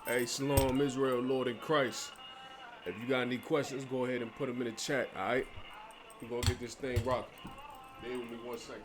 Hey, Shalom, Israel, Lord in Christ. If you got any questions, go ahead and put them in the chat, all right? We're going to get this thing rocking. Bear with me 1 second.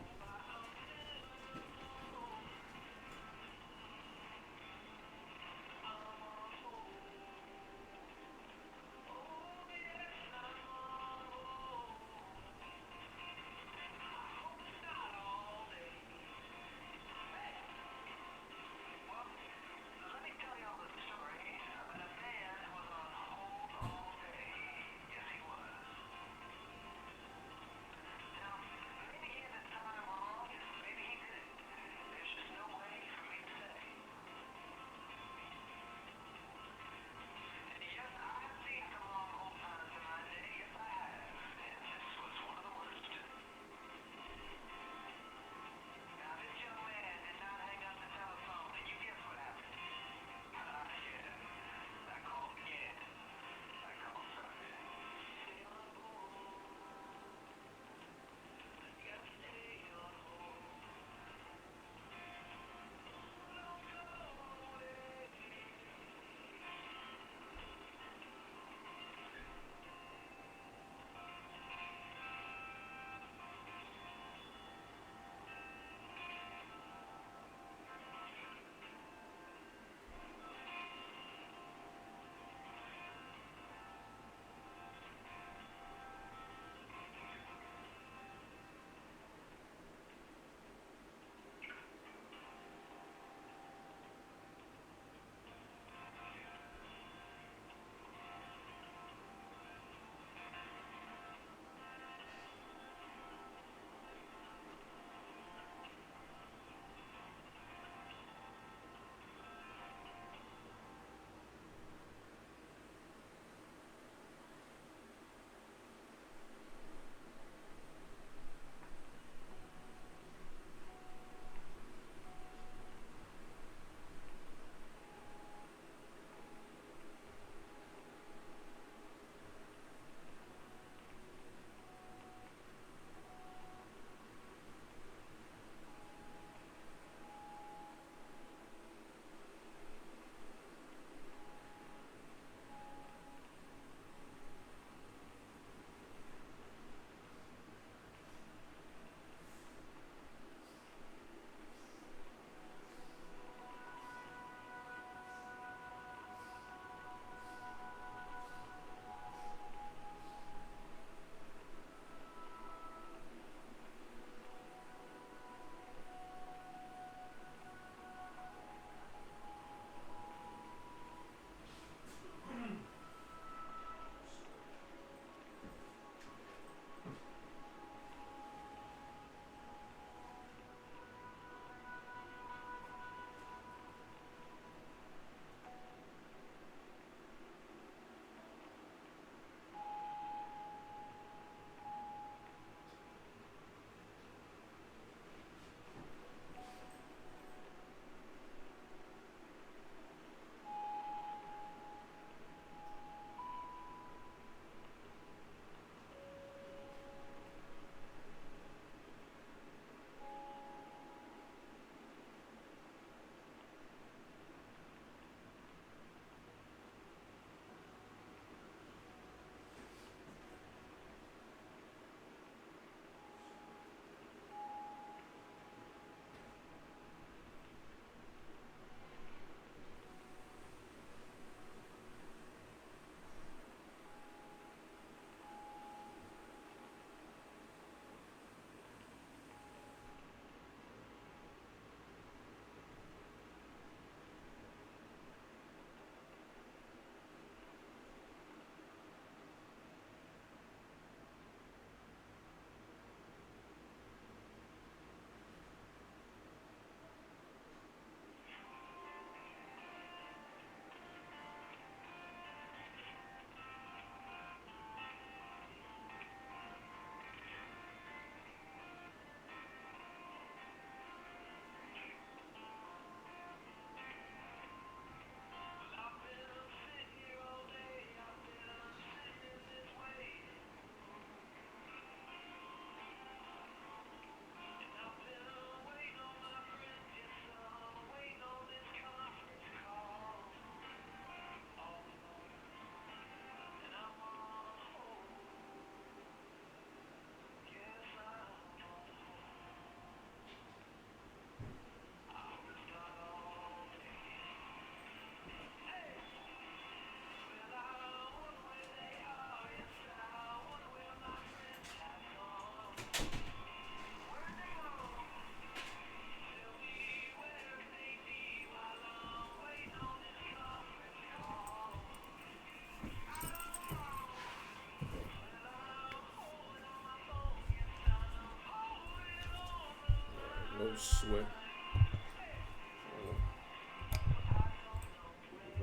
sweat.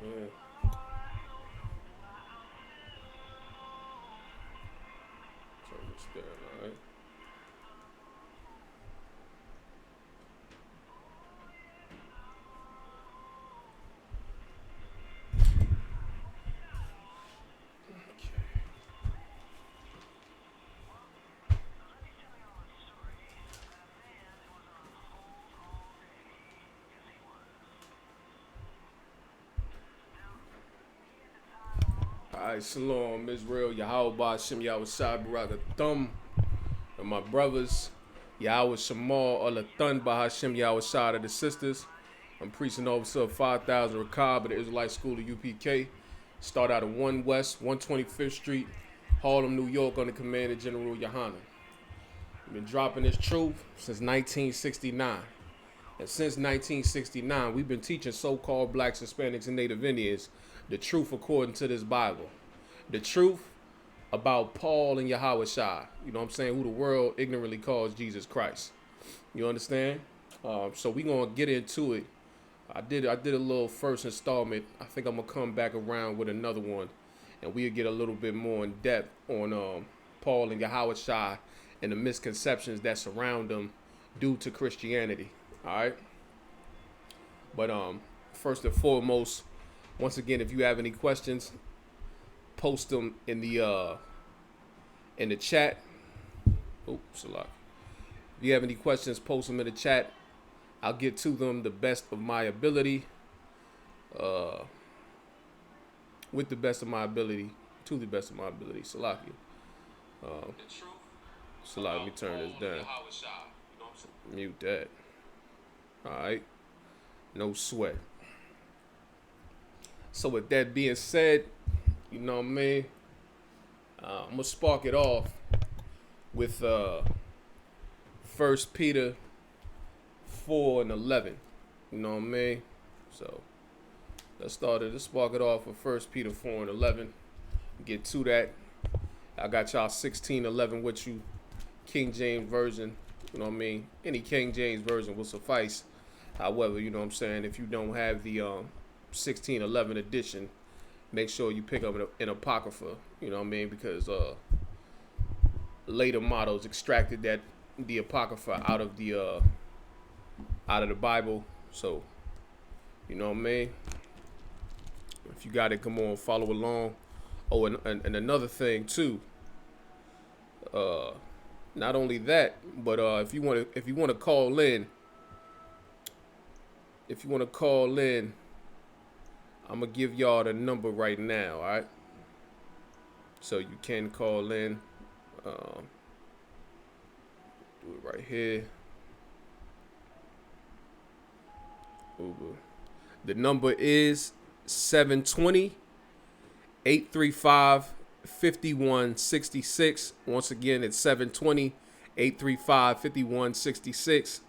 Yeah. Turn this down, all right. Alright, Shalom, Israel, Yahweh, Shem Yahweh Shai, Barak Thumb, and my brothers, Yahweh Shamal, Allah Thun, Bahashem Yahweh Shai, to the sisters. I'm preaching officer of 5,000 Rakab at the Israelite School of UPK. Start out of 1 West, 125th Street, Harlem, New York, under command of General Yohanan. We've been dropping this truth since 1969. And since 1969, we've been teaching so-called blacks, Hispanics, and Native Indians the truth according to this Bible. The truth about Paul and Yahweh Shai. You know what I'm saying? Who the world ignorantly calls Jesus Christ. You understand? So we're going to get into it. I did a little first installment. I think I'm going to come back around with another one. And we'll get a little bit more in depth on Paul and Yahweh Shai and the misconceptions that surround them due to Christianity. All right. But first and foremost, once again, if you have any questions, post them in the chat. Oops, a lot. If you have any questions, post them in the chat. I'll get to them the best of my ability. With the best of my ability, to the best of my ability. Salakia. Salakia, let me turn this down. Mute that. Alright. No sweat. So with that being said, you know what I mean? I'm going to spark it off with 1 Peter 4 and 11. You know what I mean? So let's spark it off with 1 Peter 4 and 11. Get to that. I got y'all 16:11 with you. King James Version. You know what I mean? Any King James Version will suffice. However, you know what I'm saying? If you don't have the 16:11 edition, make sure you pick up an Apocrypha. You know what I mean? Because later models extracted the Apocrypha out of the Bible. So, you know what I mean? If you got it, come on, follow along. Oh, and another thing too. Not only that, but if you want to call in, I'm gonna give y'all the number right now. All right. So you can call in. Do it right here. Uber. The number is 720-835-5166. Once again, it's 720-835-5166.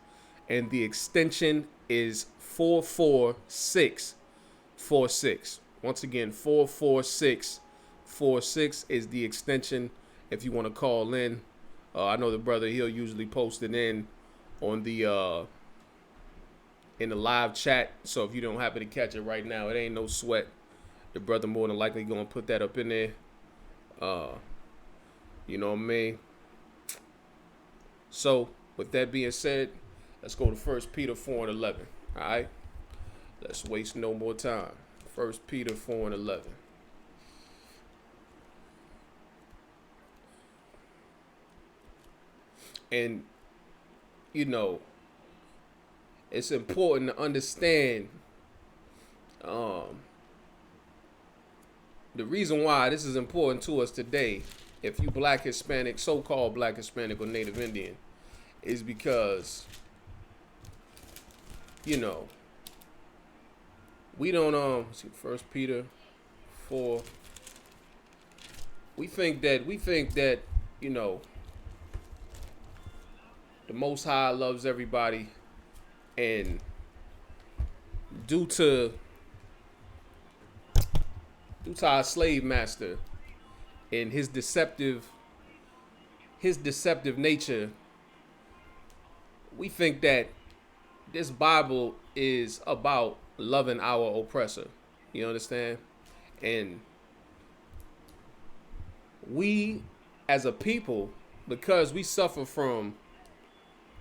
And the extension is 44646. Once again, 44646 is the extension if you want to call in. I know the brother, he'll usually post it in on the live chat. So if you don't happen to catch it right now, it ain't no sweat. The brother more than likely gonna put that up in there. You know what I mean? So with that being said, let's go to 1 Peter 4 and 11. All right. Let's waste no more time. 1 Peter 4 and 11. And, you know, it's important to understand the reason why this is important to us today, if you black, Hispanic, so-called black, Hispanic, or Native Indian, is because, you know, we don't see 1 Peter 4. We think that, you know, the Most High loves everybody, and due to our slave master and his deceptive nature, we think that this Bible is about loving our oppressor. You understand? And we, as a people, because we suffer from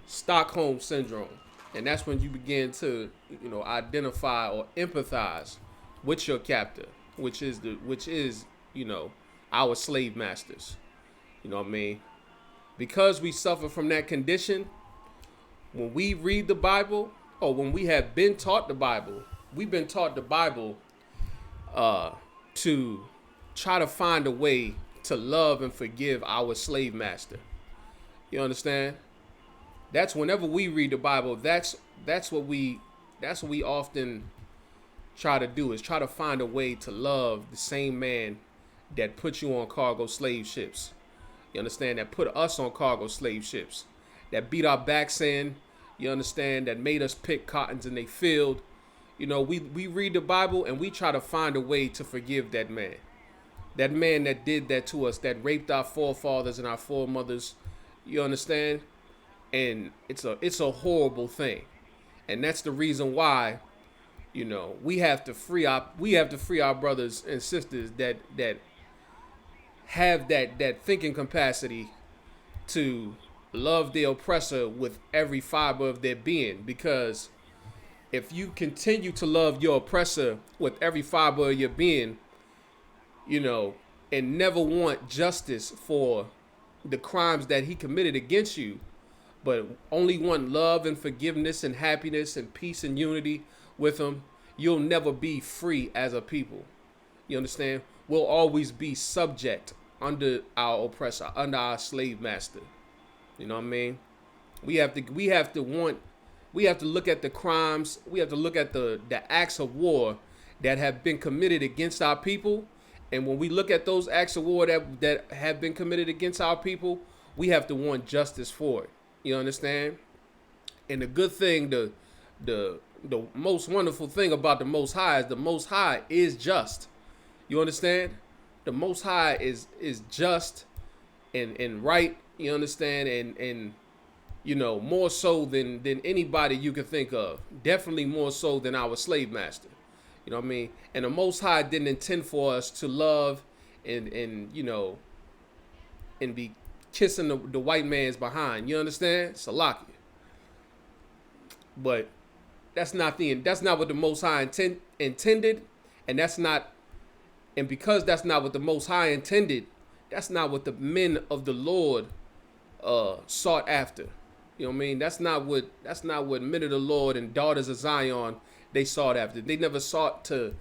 Stockholm syndrome, and that's when you begin to, identify or empathize with your captor, which is our slave masters. You know what I mean? Because we suffer from that condition, when we read the Bible, or when we have been taught the Bible, we've been taught the Bible to try to find a way to love and forgive our slave master. You understand? That's whenever we read the Bible, that's what we often try to do, is try to find a way to love the same man that put you on cargo slave ships. You understand? That put us on cargo slave ships, that beat our backs in. You understand? That made us pick cottons in their field. We read the Bible and we try to find a way to forgive that man. That man that did that to us, that raped our forefathers and our foremothers. You understand? And it's a horrible thing. And that's the reason why, we have to free our brothers and sisters that have that thinking capacity to love their oppressor with every fiber of their being. Because if you continue to love your oppressor with every fiber of your being, and never want justice for the crimes that he committed against you, but only want love and forgiveness and happiness and peace and unity with him, you'll never be free as a people. You understand? We'll always be subject under our oppressor, under our slave master. You know what I mean? We have to look at the crimes, we have to look at the acts of war that have been committed against our people. And when we look at those acts of war that have been committed against our people, we have to want justice for it. You understand? And the good thing, the most wonderful thing about the Most High is the Most High is just. You understand? The Most High is just and right. You understand? And more so than anybody you could think of. Definitely more so than our slave master. You know what I mean? And the Most High didn't intend for us to love and be kissing the white man's behind. You understand? Salakia. But that's not what the Most High intended, and because that's not what the Most High intended, that's not what the men of the Lord sought after. You know what I mean? That's not what men of the Lord and daughters of Zion they sought after. They never sought to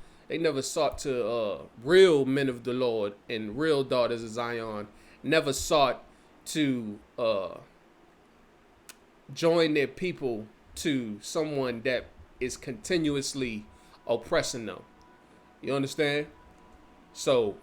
real men of the Lord and real daughters of Zion never sought to join their people to someone that is continuously oppressing them. You understand? So,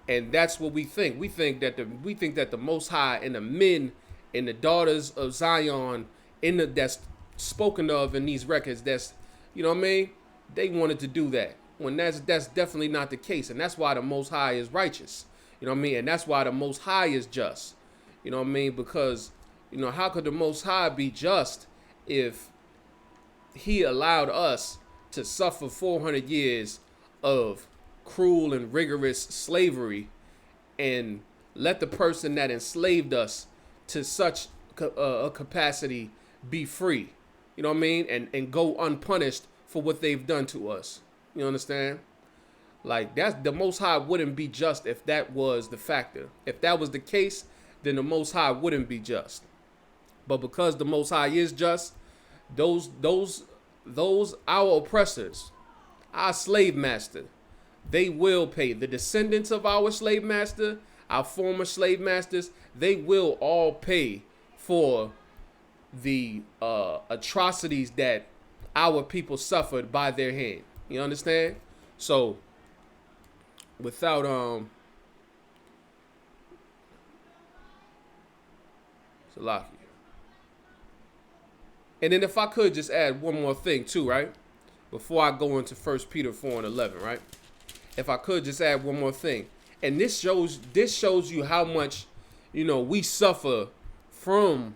and that's what we think. We think that the Most High and the men and the daughters of Zion that's spoken of in these records, that's, you know what I mean? They wanted to do that. When that's definitely not the case. And that's why the Most High is righteous. You know what I mean? And that's why the Most High is just. You know what I mean? Because, how could the Most High be just if he allowed us to suffer 400 years of cruel and rigorous slavery and let the person that enslaved us to such a capacity be free? You know what I mean? And go unpunished for what they've done to us. You understand? Like, that's the Most High wouldn't be just if that was the factor. If that was the case, then the Most High wouldn't be just. But because the Most High is just, those our oppressors, our slave master, they will pay. The descendants of our slave master, our former slave masters, they will all pay for the atrocities that our people suffered by their hand. You understand? So, without Salaki. And then if I could just add one more thing too, right? Before I go into 1 Peter 4:11, right? If I could just add one more thing. And this shows you how much, we suffer from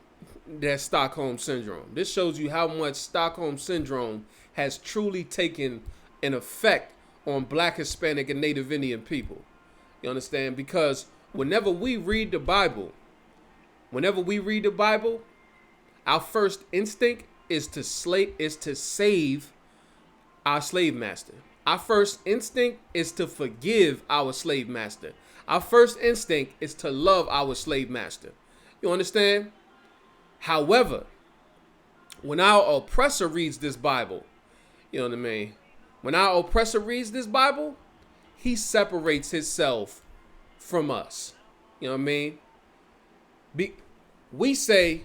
that Stockholm syndrome. This shows you how much Stockholm syndrome has truly taken an effect on Black, Hispanic, and Native Indian people. You understand? Because whenever we read the Bible, our first instinct is to save our slave master. Our first instinct is to forgive our slave master. Our first instinct is to love our slave master. You understand? However, when our oppressor reads this Bible, you know what I mean? When our oppressor reads this Bible, he separates himself from us. You know what I mean? We say,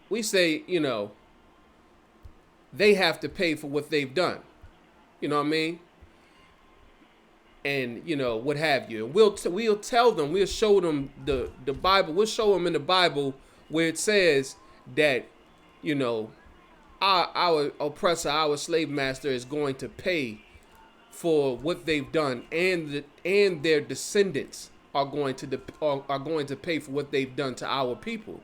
you know, they have to pay for what they've done. You know what I mean? And, you know, what have you. And we'll tell them, we'll show them the Bible. We'll show them in the Bible where it says that, you know, our oppressor, our slave master is going to pay for what they've done, and their descendants are going to pay for what they've done to our people.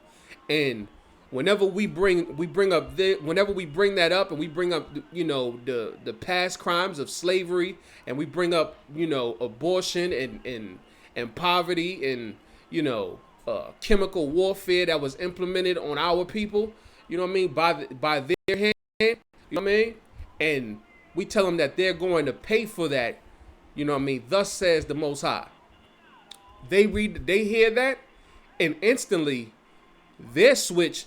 And whenever we bring that up, and we bring up, you know, the past crimes of slavery, and we bring up, you know, abortion and poverty, and, you know, chemical warfare that was implemented on our people, you know what I mean, by their hand, you know what I mean, and we tell them that they're going to pay for that, you know what I mean, thus says the Most High. They hear that, and instantly they switch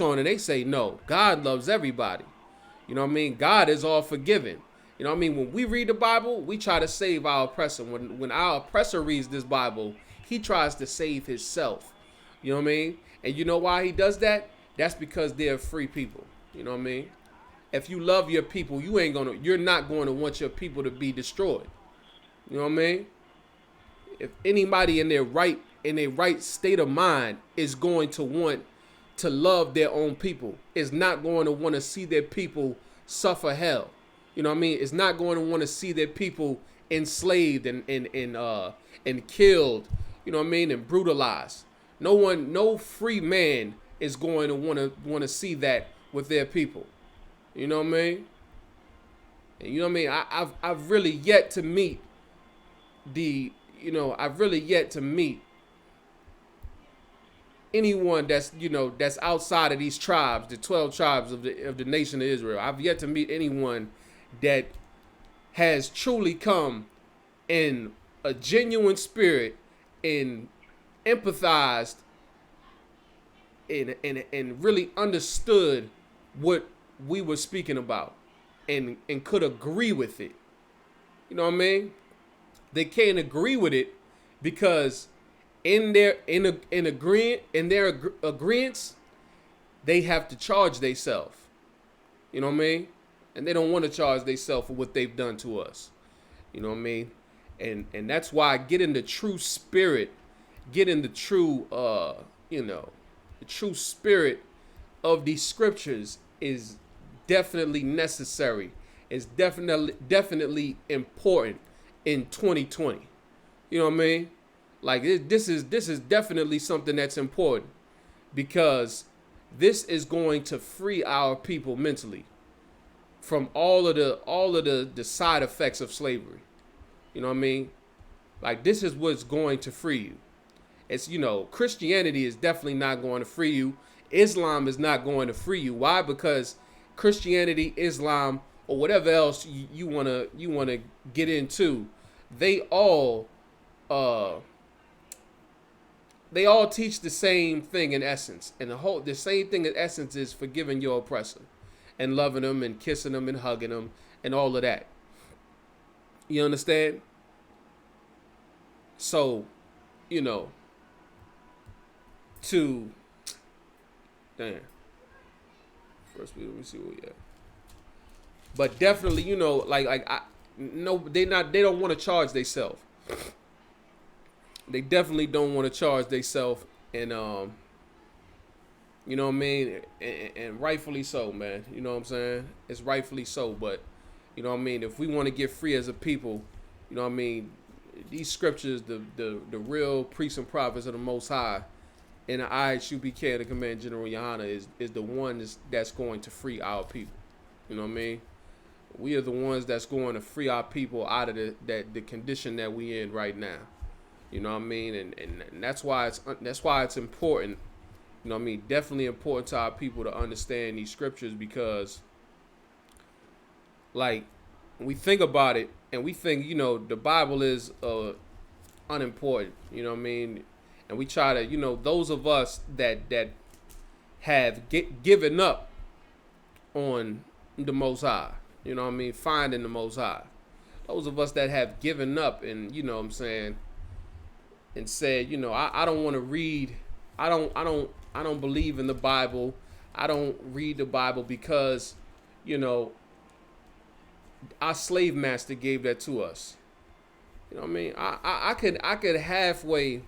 on and they say, no, God loves everybody. You know what I mean? God is all forgiving. You know what I mean? When we read the Bible, we try to save our oppressor. When our oppressor reads this Bible, he tries to save himself. You know what I mean? And you know why he does that? That's because they're free people. You know what I mean? If you love your people, you're not going to want your people to be destroyed. You know what I mean? If anybody in their right state of mind is going to want to love their own people, is not going to want to see their people suffer hell. You know what I mean? It's not going to want to see their people enslaved and killed, you know what I mean, and brutalized. No free man is going to want to see that with their people. You know what I mean? And you know what I mean? I've really yet to meet anyone that's outside of these tribes, the 12 tribes of the nation of Israel. I've yet to meet anyone that has truly come in a genuine spirit and empathized and really understood what we were speaking about and could agree with it. You know what I mean? They can't agree with it because in their agreements, they have to charge themselves. You know what I mean? And they don't want to charge themselves for what they've done to us. You know what I mean? And that's why getting the true spirit, getting the true the true spirit of these scriptures is definitely necessary. It's definitely important in 2020. You know what I mean? Like this is definitely something that's important, because this is going to free our people mentally from all of the side effects of slavery. You know what I mean? Like, this is what's going to free you. It's, you know, Christianity is definitely not going to free you. Islam is not going to free you. Why? Because Christianity, Islam, or whatever else you wanna get into, they all teach the same thing in essence. And the same thing in essence is forgiving your oppressor and loving them and kissing them and hugging them and all of that. You understand? So, you know, let me see where we at. But definitely, you know, they don't want to charge themselves. They definitely don't want to charge themselves, and you know what I mean, and rightfully so, man. You know what I'm saying? It's rightfully so, but you know what I mean. If we want to get free as a people, you know what I mean. These scriptures, the real priests and prophets of the Most High, and the Isupk, the Command General Yohana, is the one that's going to free our people. You know what I mean? We are the ones that's going to free our people out of the condition that we in right now. You know what I mean? And that's why it's important. You know what I mean? Definitely important to our people to understand these scriptures, because, like, when we think about it and we think, the Bible is unimportant. You know what I mean? And we try to, those of us that have given up on the Most High, you know what I mean, finding the Most High. Those of us that have given up and, you know what I'm saying, and said, I don't want to read, I don't believe in the Bible. I don't read the Bible because, our slave master gave that to us. You know what I mean? I could halfway,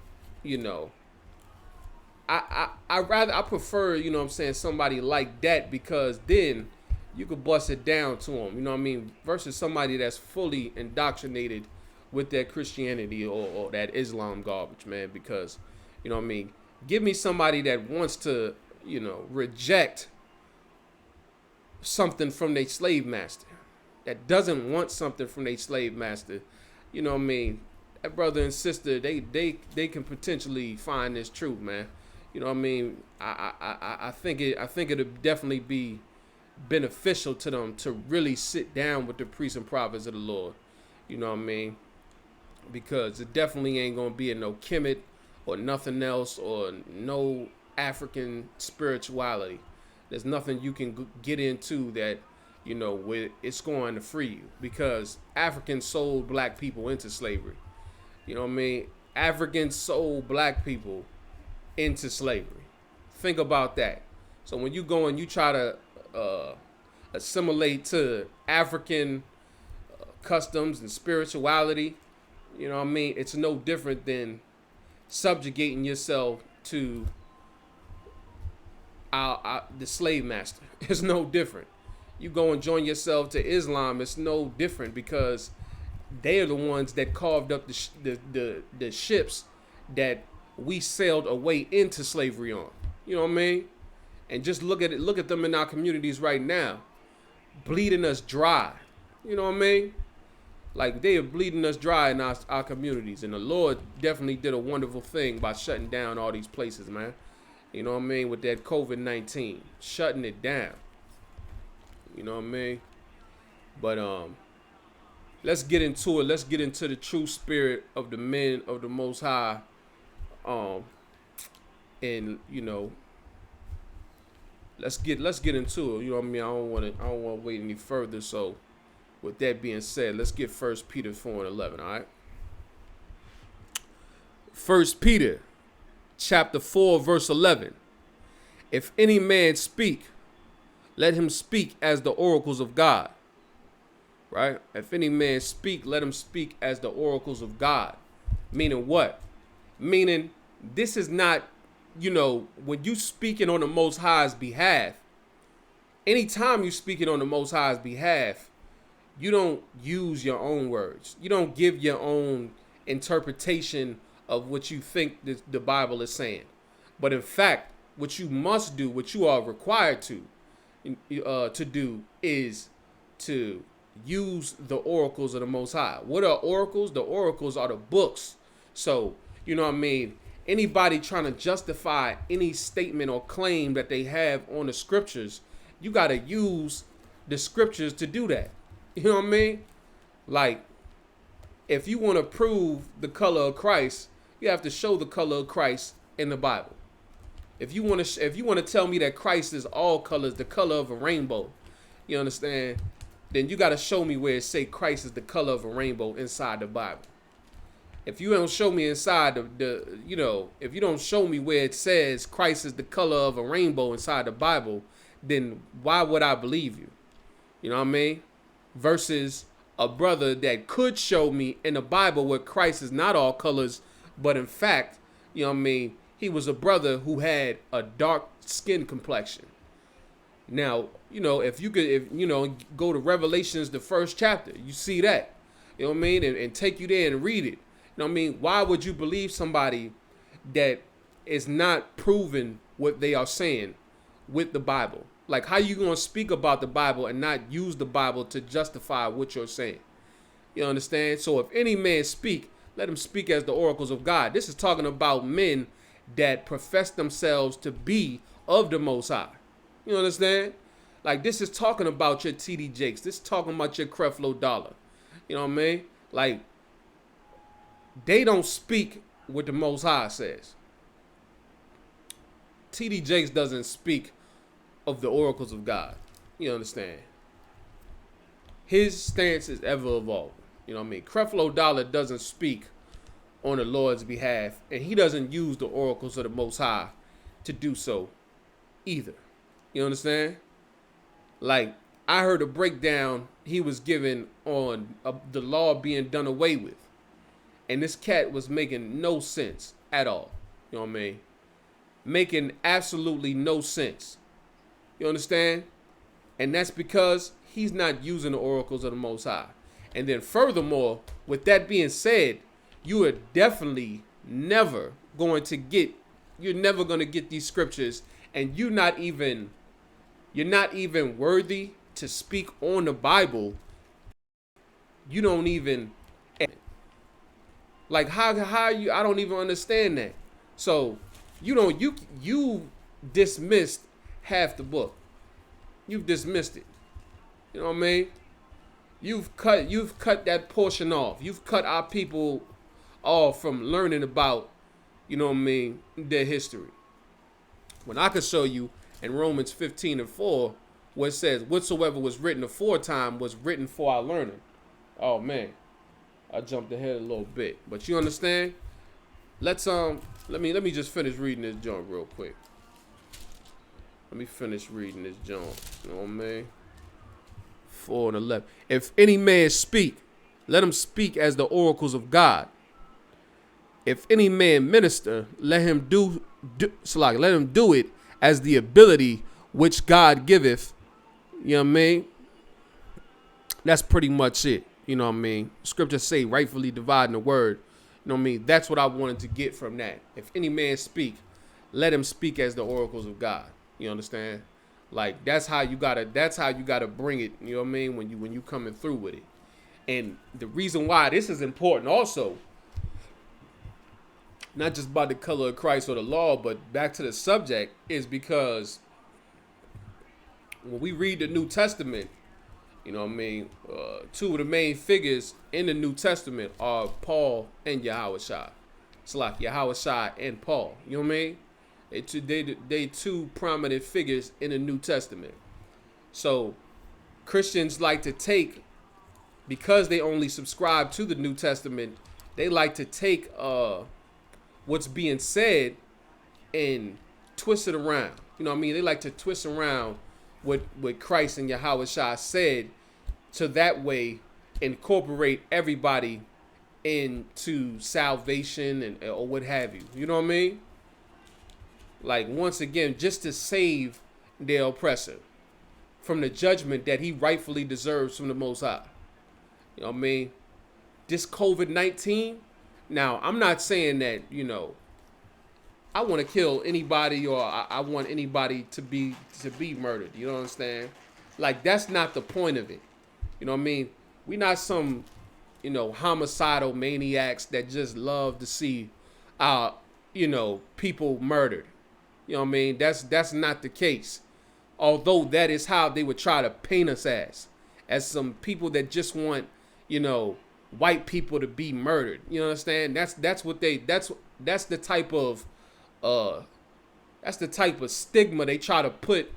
I prefer, you know what I'm saying, somebody like that, because then you could bust it down to them, you know what I mean, versus somebody that's fully indoctrinated with that Christianity or that Islam garbage, man, because, you know what I mean, give me somebody that wants to, reject something from their slave master, that doesn't want something from their slave master, you know what I mean, that brother and sister, they can potentially find this truth, man. You know what I mean? I think it'll definitely be beneficial to them to really sit down with the priests and prophets of the Lord. You know what I mean? Because it definitely ain't gonna be in no Kemet or nothing else, or no African spirituality. There's nothing you can get into that, where it's going to free you, because Africans sold black people into slavery. You know what I mean? Africans sold black people into slavery. Think about that. So when you go and you try to assimilate to African customs and spirituality, you know what I mean? It's no different than subjugating yourself to the slave master. It's no different. You go and join yourself to Islam, it's no different, because they are the ones that carved up the ships that we sailed away into slavery on. You know what I mean? And just look at them in our communities right now, bleeding us dry. You know what I mean? Like, they are bleeding us dry in our communities. And the Lord definitely did a wonderful thing by shutting down all these places, man. You know what I mean? With that COVID-19, shutting it down. You know what I mean? But let's get into it. Let's get into the true spirit of the men of the Most High. And let's get into it. You know what I mean? I don't want to wait any further. So, with that being said, let's get 1 Peter 4:11. All right. 1 Peter, chapter 4, verse 11. If any man speak, let him speak as the oracles of God. Right? If any man speak, let him speak as the oracles of God. Meaning what? Meaning, this is not, when you speaking on the Most High's behalf, anytime you speaking on the Most High's behalf, you don't use your own words. You don't give your own interpretation of what you think the Bible is saying. But in fact, what you must do, what you are required to do, is to use the oracles of the Most High. What are oracles? The oracles are the books. So, you know what I mean? Anybody trying to justify any statement or claim that they have on the scriptures, you got to use the scriptures to do that. You know what I mean? Like, if you want to prove the color of Christ, you have to show the color of Christ in the Bible. If you want to tell me that Christ is all colors, the color of a rainbow, you understand? Then you got to show me where it say Christ is the color of a rainbow inside the Bible. If you don't show me inside if you don't show me where it says Christ is the color of a rainbow inside the Bible, then why would I believe you? You know what I mean? Versus a brother that could show me in the Bible where Christ is not all colors, but in fact, you know what I mean, he was a brother who had a dark skin complexion. Now, if you go to Revelations, the first chapter, you see that, you know what I mean, and take you there and read it. You know what I mean? Why would you believe somebody that is not proving what they are saying with the Bible. Like, how you gonna speak about the Bible and not use the Bible to justify what you're saying? You understand? So if any man speak, let him speak as the oracles of God. This is talking about men that profess themselves to be of the Most High. You understand? Like, this is talking about your TD Jakes. This is talking about your Creflo Dollar. You know what I mean? Like, they don't speak what the Most High says. TD Jakes doesn't speak of the oracles of God. You understand? His stance is ever evolving. You know what I mean? Creflo Dollar doesn't speak on the Lord's behalf, and he doesn't use the oracles of the Most High to do so either. You understand? Like, I heard a breakdown he was given on the law being done away with, and this cat was making no sense at all. You know what I mean? Making absolutely no sense. You understand? And that's because he's not using the oracles of the Most High. And then furthermore, with that being said, you are definitely never going to get these scriptures, and you're not even worthy to speak on the Bible. You don't even, like, how you, I don't even understand that. So you dismissed half the book. You've dismissed it. You know what I mean? You've cut that portion off. You've cut our people off from learning about, you know what I mean, their history. When I could show you in Romans 15:4, where it says, whatsoever was written aforetime was written for our learning. Oh man, I jumped ahead a little bit, but you understand? Let's let me just finish reading this joint real quick. Let me finish reading this joint. You know what I mean? 4:11. If any man speak, let him speak as the oracles of God. If any man minister, let him do it as the ability which God giveth. You know what I mean? That's pretty much it. You know what I mean? Scriptures say rightfully dividing the word. You know what I mean? That's what I wanted to get from that. If any man speak, let him speak as the oracles of God. You understand? Like, that's how you gotta bring it, you know what I mean, when you coming through with it. And the reason why this is important also, not just about the color of Christ or the law, but back to the subject, is because when we read the New Testament, you know what I mean, two of the main figures in the New Testament are Paul and Yahushua. It's like Yahushua and Paul, you know what I mean? They two prominent figures in the New Testament. So Christians like to take, because they only subscribe to the New Testament, they like to take what's being said and twist it around. You know what I mean? They like to twist around what Christ and Yahushua said, to that way incorporate everybody into salvation and or what have you. You know what I mean? Like, once again, just to save their oppressor from the judgment that he rightfully deserves from the Most High. You know what I mean? This COVID-19, now, I'm not saying that, you know, I want to kill anybody or I want anybody to be murdered. You know what I'm saying? Like, that's not the point of it. You know what I mean? We not some, you know, homicidal maniacs that just love to see, you know, people murdered. You know what I mean? That's not the case. Although that is how they would try to paint us as some people that just want, you know, white people to be murdered. You understand? That's the type of stigma they try to put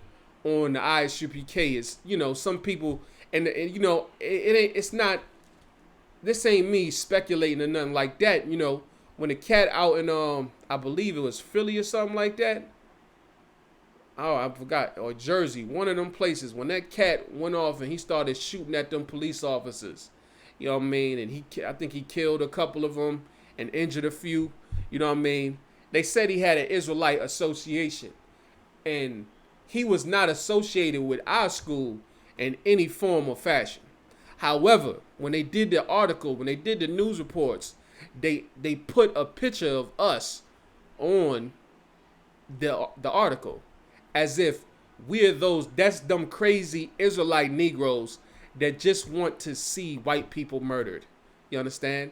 on the Isupk. Is, you know, some people, and you know, it's not, this ain't me speculating or nothing like that. You know, when the cat out in I believe it was Philly or something like that. Oh, I forgot. Or Jersey, one of them places. When that cat went off and he started shooting at them police officers, you know what I mean? And I think he killed a couple of them and injured a few. You know what I mean? They said he had an Israelite association, and he was not associated with our school in any form or fashion. However, when they did the article, when they did the news reports, they put a picture of us on the article, as if we're that's them crazy Israelite Negroes that just want to see white people murdered. You understand?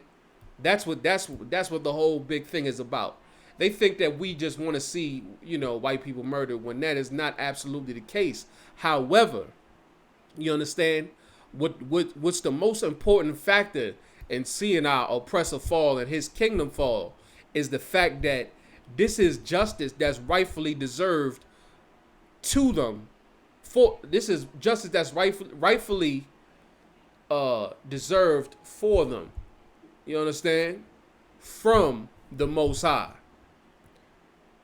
That's what the whole big thing is about. They think that we just want to see, white people murdered, when that is not absolutely the case. However, you understand what's the most important factor in seeing our oppressor fall and his kingdom fall is the fact that this is justice that's rightfully deserved to them. This is justice that's rightfully deserved for them. You understand? From the Most High.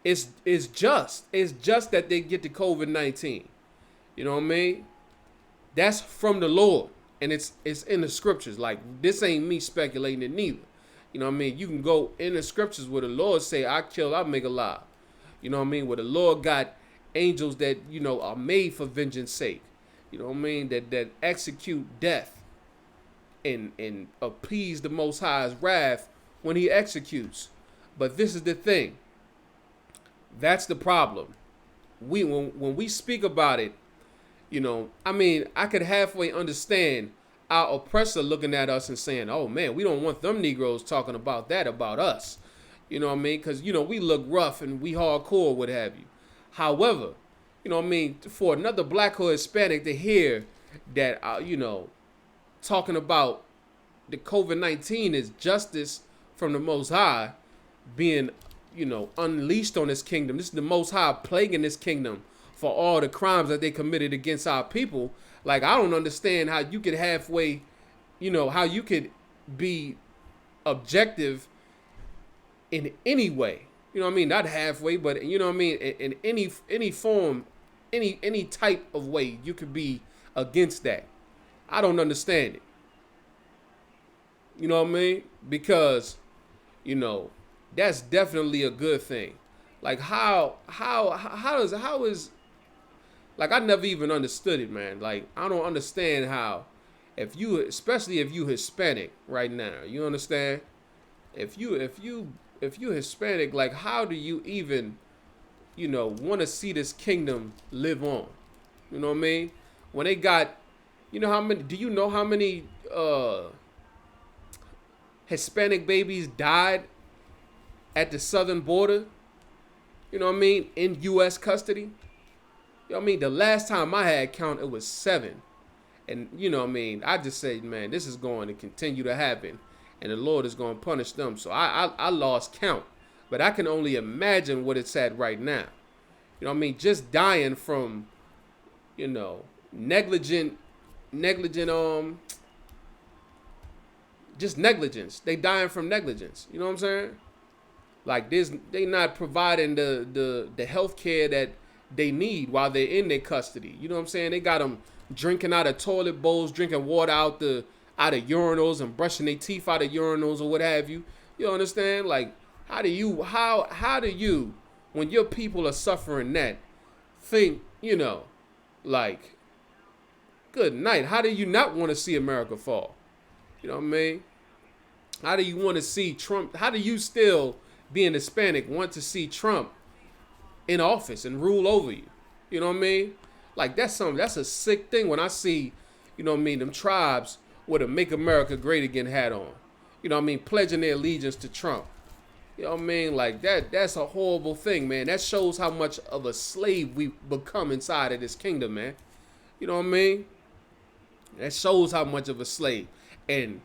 It's just. It's just that they get the COVID-19. You know what I mean? That's from the Lord. And it's in the scriptures. Like, this ain't me speculating it neither. You know what I mean? You can go in the scriptures where the Lord say, I kill, I make alive. You know what I mean? Where the Lord got angels that, are made for vengeance sake. You know what I mean? That execute death and appease the Most High's wrath when he executes. But this is the thing. That's the problem. When we speak about it, I could halfway understand our oppressor looking at us and saying, oh man, we don't want them Negroes talking about that about us. You know what I mean? Because, we look rough and we hardcore, what have you. However, for another black or Hispanic to hear that, talking about the COVID-19 is justice from the Most High being, unleashed on this kingdom. This is the Most High plaguing this kingdom for all the crimes that they committed against our people. Like, I don't understand how you could halfway, how you could be objective in any way. You know what I mean? Not halfway, but you know what I mean? In any form, any type of way you could be against that. I don't understand it. You know what I mean? Because, that's definitely a good thing. Like how is like, I never even understood it, man. Like, I don't understand how, especially if you Hispanic right now, you understand? If you Hispanic, like, how do you even, want to see this kingdom live on? You know what I mean? When they got, do you know how many Hispanic babies died at the southern border? You know what I mean? In U.S. custody? You know what I mean? The last time I had count, it was 7. And, I just said, man, this is going to continue to happen. And the Lord is going to punish them. So I lost count. But I can only imagine what it's at right now. You know what I mean? Just dying from, negligent, just negligence. They dying from negligence. You know what I'm saying? Like, they not providing the health care that they need while they're in their custody. You know what I'm saying? They got them drinking out of toilet bowls, drinking water out of urinals, and brushing their teeth out of urinals or what have you. You understand? Like, how do you, when your people are suffering that, think, like, good night. How do you not want to see America fall? You know what I mean? How do you want to see Trump? How do you still, being Hispanic, want to see Trump in office and rule over you? You know what I mean? Like, that's a sick thing when I see, them tribes with a Make America Great Again hat on. You know what I mean? Pledging their allegiance to Trump. You know what I mean? Like, that's a horrible thing, man. That shows how much of a slave we become inside of this kingdom, man. You know what I mean? That shows how much of a slave. And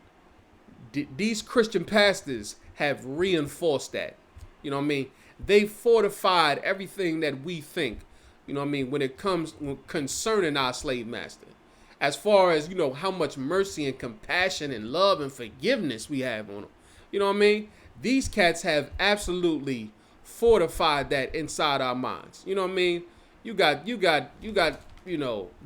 these Christian pastors have reinforced that. You know what I mean? They fortified everything that we think, you know what I mean, when it comes concerning our slave master. As far as, how much mercy and compassion and love and forgiveness we have on them. You know what I mean? These cats have absolutely fortified that inside our minds. You know what I mean? You got,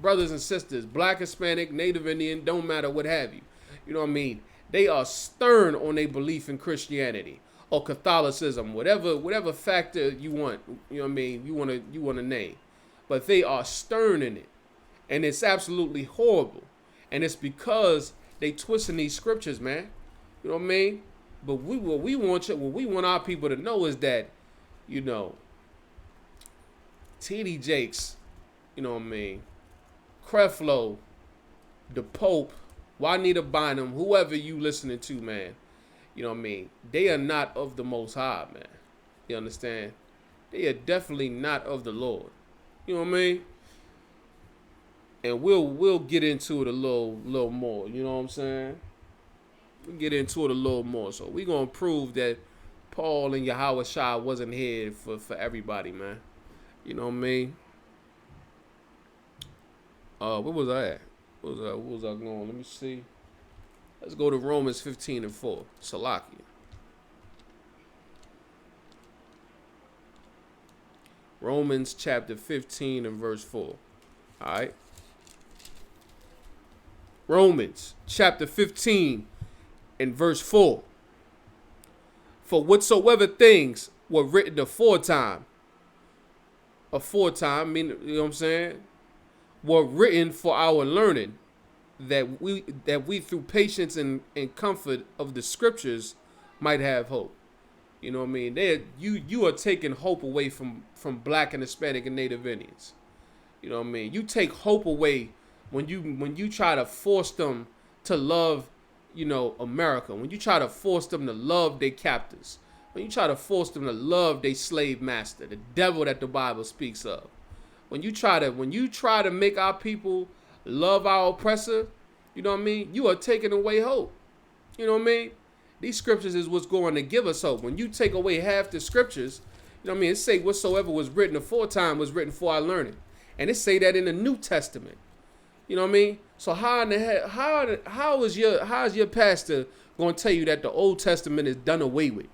brothers and sisters, black, Hispanic, Native Indian, don't matter, what have you. You know what I mean? They are stern on their belief in Christianity or Catholicism, whatever factor you want, you know what I mean, you want to name. But they are stern in it. And it's absolutely horrible. And it's because they twisting these scriptures, man. You know what I mean? But what we want our people to know is that, T.D. Jakes, you know what I mean, Creflo, the Pope, Juanita Bynum, whoever you listening to, man, you know what I mean, they are not of the Most High, man. You understand? They are definitely not of the Lord. You know what I mean? And we'll get into it a little more. You know what I'm saying? We'll get into it a little more. So we're gonna prove that Paul and Yahweh Shai wasn't here for everybody, man. You know what I mean? Where was I at? What was I going? Let me see. Let's go to Romans 15:4. Salakia. Romans chapter 15 and verse 4. All right. Romans chapter 15 and verse 4. For whatsoever things were written aforetime, meaning, you know what I'm saying, were written for our learning, that we through patience and comfort of the scriptures might have hope. You know what I mean? You are taking hope away from black and Hispanic and Native Indians. You know what I mean? You take hope away when you try to force them to love, you know, America. When you try to force them to love their captors. When you try to force them to love their slave master, the devil that the Bible speaks of. When you try to make our people love our oppressor, you know what I mean? You are taking away hope. You know what I mean? These scriptures is what's going to give us hope. When you take away half the scriptures, you know what I mean? It say whatsoever was written aforetime was written for our learning. And it say that in the New Testament. You know what I mean? So how is your pastor going to tell you that the Old Testament is done away with?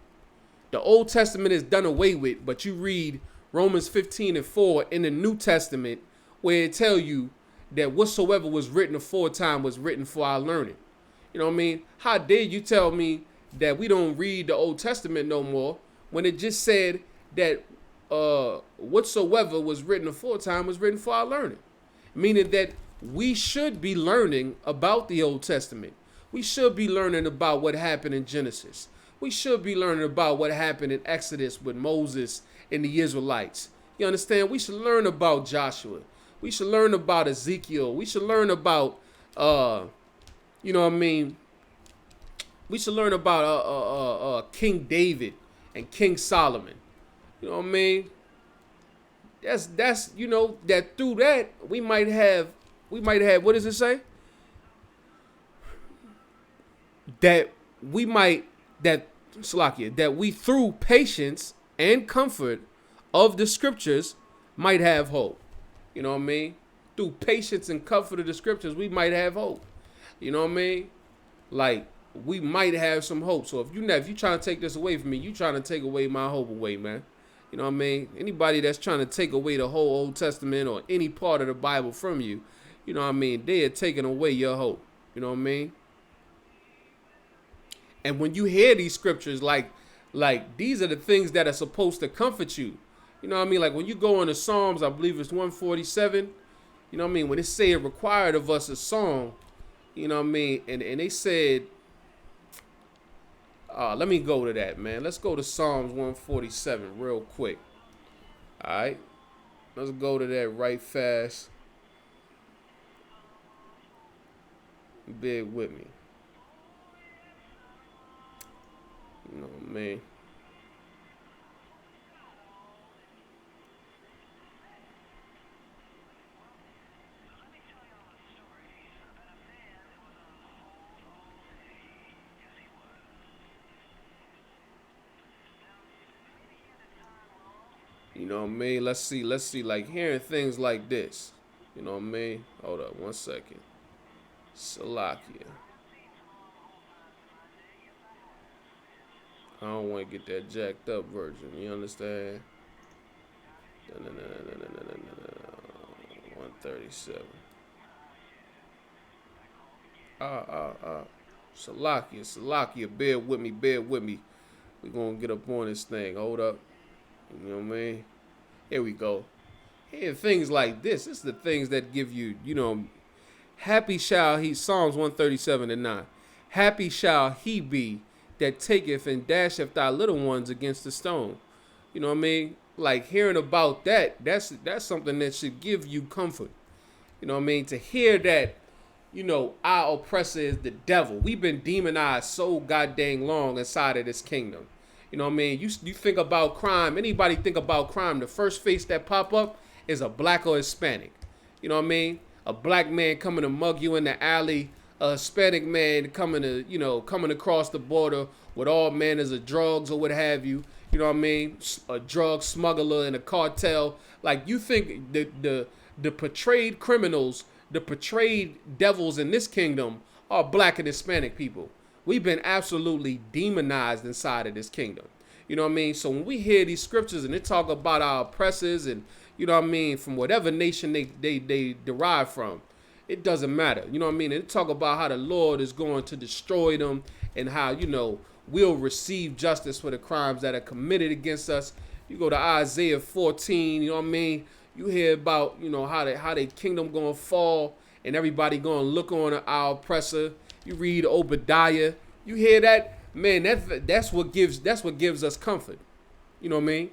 The Old Testament is done away with, but you read Romans 15:4 in the New Testament where it tell you that whatsoever was written aforetime was written for our learning. You know what I mean? How dare you tell me that we don't read the Old Testament no more when it just said that whatsoever was written aforetime was written for our learning? Meaning that we should be learning about the Old Testament. We should be learning about what happened in Genesis. We should be learning about what happened in Exodus with Moses and the Israelites. You understand? We should learn about Joshua. We should learn about Ezekiel. We should learn about, you know what I mean? We should learn about King David and King Solomon. You know what I mean? That's you know, that through that we might have, what does it say? That we through patience and comfort of the scriptures might have hope. You know what I mean? Through patience and comfort of the scriptures, we might have hope. You know what I mean? Like, we might have some hope. So if you trying to take this away from me, you trying to take away my hope away, man. You know what I mean? Anybody that's trying to take away the whole Old Testament or any part of the Bible from you, you know what I mean? They are taking away your hope. You know what I mean? And when you hear these scriptures, like these are the things that are supposed to comfort you. You know what I mean? Like when you go into Psalms, I believe it's 147. You know what I mean? When it say it required of us a song, you know what I mean? And they said, let me go to that, man. Let's go to Psalms 147 real quick. All right. Let's go to that right fast. Bear with me. You know what I mean? You know what I mean? Let's see, like hearing things like this. You know what I mean? Hold up 1 second. Salakia. I don't want to get that jacked up version. You understand? 137. Salakia. Bear with me. We're going to get up on this thing. Hold up. You know what I mean? Here we go. Hearing things like this is the things that give you, you know, happy shall he, Psalms 137:9. Happy shall he be that taketh and dasheth thy little ones against the stone. You know what I mean? like hearing about that, that's something that should give you comfort. You know what I mean? To hear that, our oppressor is the devil. We've been demonized so goddamn long inside of this kingdom. You know what I mean? You think about crime. Anybody think about crime? The first face that pop up is a black or Hispanic. You know what I mean? A black man coming to mug you in the alley. A Hispanic man coming across the border with all manners of drugs or what have you. You know what I mean? A drug smuggler in a cartel. Like, you think the portrayed criminals, the portrayed devils in this kingdom are black and Hispanic people. We've been absolutely demonized inside of this kingdom. You know what I mean? So when we hear these scriptures and they talk about our oppressors and, you know what I mean, from whatever nation they derive from, it doesn't matter. You know what I mean? And they talk about how the Lord is going to destroy them and how, we'll receive justice for the crimes that are committed against us. You go to Isaiah 14, you know what I mean? You hear about, how they kingdom gonna fall and everybody gonna look on our oppressor. You read Obadiah, you hear that, man, that's what gives us comfort. You know what I mean?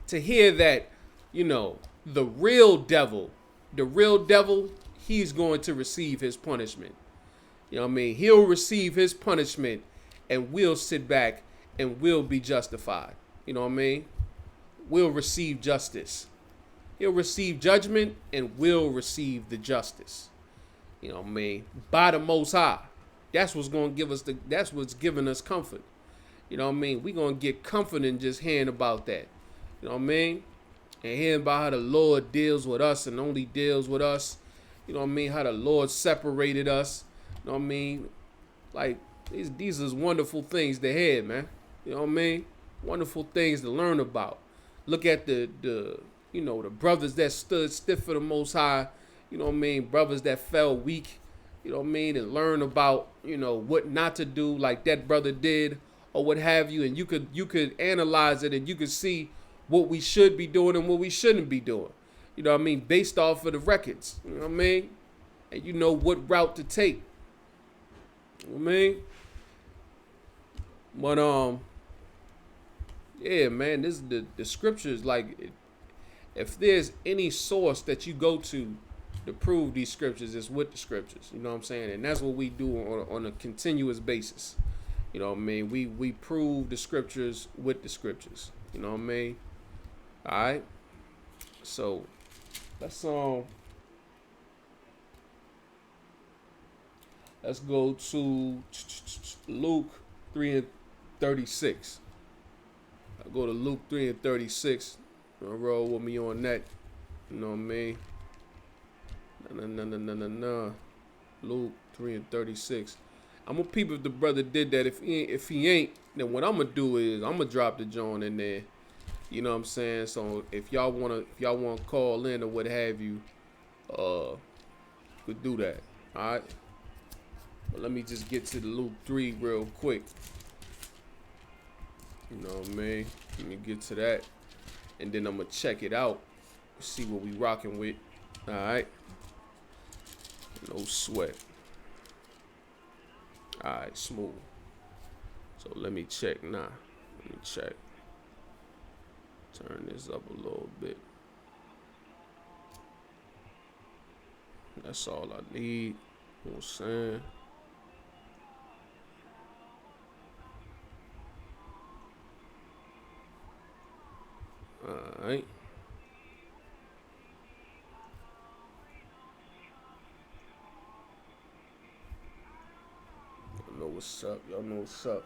To hear that, the real devil, he's going to receive his punishment. You know what I mean? He'll receive his punishment and we'll sit back and we'll be justified. You know what I mean? We'll receive justice. He'll receive judgment and we'll receive the justice. You know what I mean? By the Most High. That's what's going to give us that's what's giving us comfort. You know what I mean? We're going to get comfort in just hearing about that. You know what I mean? And hearing about how the Lord deals with us and only deals with us. You know what I mean? How the Lord separated us. You know what I mean? Like, these is wonderful things to hear, man. You know what I mean? Wonderful things to learn about. Look at the brothers that stood stiff for the Most High. You know what I mean? Brothers that fell weak. You know what I mean? And learn about, what not to do like that brother did or what have you. And you could analyze it and you could see what we should be doing and what we shouldn't be doing. You know what I mean? Based off of the records. You know what I mean? And you know what route to take. You know what I mean? But yeah, man, this is the scriptures. Like, if there's any source that you go to prove these scriptures, it's with the scriptures. You know what I'm saying? And that's what we do on a continuous basis. You know what I mean? We prove the scriptures with the scriptures. You know what I mean? All right. So let's go to Luke 3:36. I'll go to Luke 3:36. Roll with me on that. You know what I mean? No. Luke 3:36. I'm gonna peep if the brother did that. If he ain't, then what I'm gonna do is I'm gonna drop the joint in there. You know what I'm saying? So if y'all wanna call in or what have you, could do that. All right. But let me just get to the Luke 3 real quick. You know what I mean? Let me get to that, and then I'm gonna check it out, see what we rocking with. All right. No sweat. All right, smooth. So let me check now. Let me check. Turn this up a little bit. That's all I need. You know what I'm saying? All right. Y'all know what's up. Y'all know what's up.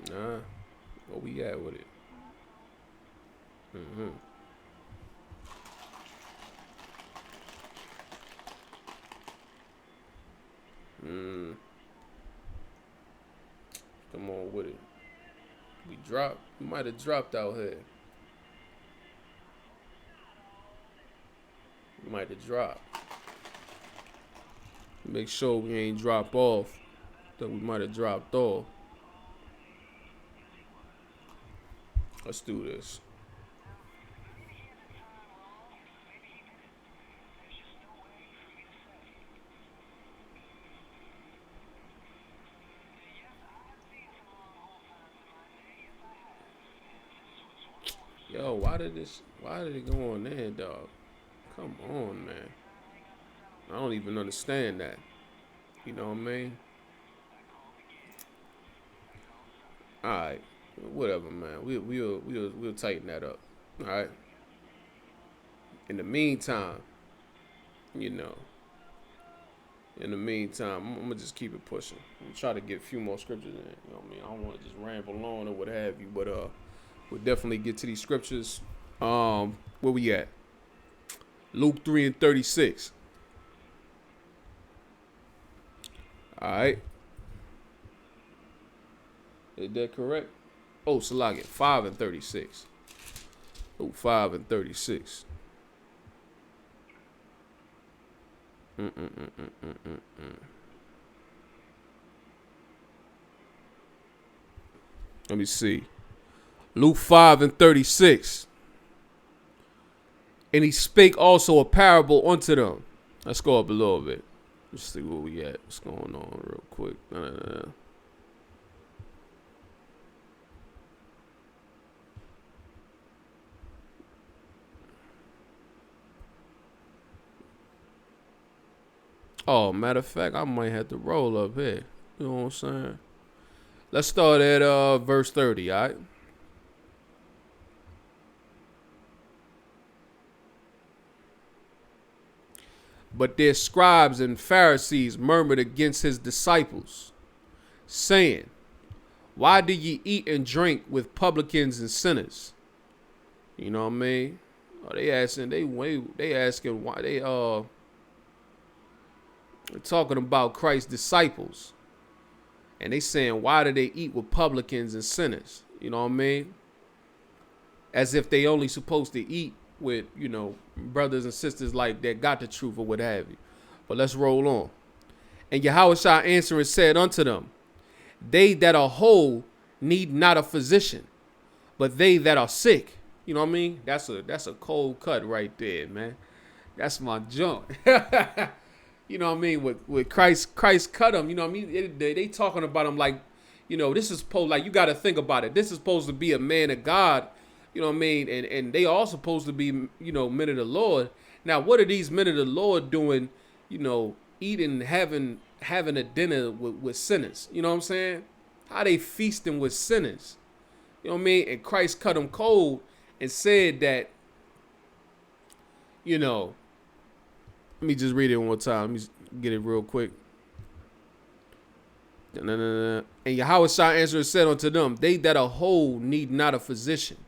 Nah. Where we at with it? Come on with it. We might have dropped out here. We might have dropped. Make sure we ain't drop off. That we might have dropped off. Let's do this. Why did it go on there, dog? Come on, man. I don't even understand that. You know what I mean? All right, whatever, man. We'll tighten that up. All right. In the meantime, you know. In the meantime, I'm gonna just keep it pushing. I'm try to get a few more scriptures in. You know what I mean? I don't want to just ramble on or what have you, but we'll definitely get to these scriptures. Where we at? Luke 3:36. All right. Is that correct? Oh, Salagi, 5:36. Luke 5:36. Let me see. Luke 5:36. And he spake also a parable unto them. Let's go up a little bit. Let's see where we at. What's going on real quick. Oh, matter of fact, I might have to roll up here. You know what I'm saying? Let's start at verse 30, all right? But their scribes and Pharisees murmured against his disciples, saying, why do ye eat and drink with publicans and sinners? You know what I mean? They asking why they talking about Christ's disciples. And they saying, why do they eat with publicans and sinners? You know what I mean? As if they only supposed to eat with, you know, brothers and sisters like that got the truth or what have you. But let's roll on. And Yahushua answering said unto them, they that are whole need not a physician, but they that are sick. You know what I mean? That's a cold cut right there, man. That's my junk. You know what I mean? With Christ cut them. You know what I mean? They talking about him like, you know, this is supposed, like, you got to think about it. This is supposed to be a man of God. You know what I mean? And they all supposed to be, you know, men of the Lord. Now, what are these men of the Lord doing, you know, eating, having a dinner with sinners? You know what I'm saying? How they feasting with sinners? You know what I mean? And Christ cut them cold and said that, you know, let me just read it one more time. Let me get it real quick. And Yahushua answered and said unto them, they that are whole need not a physician.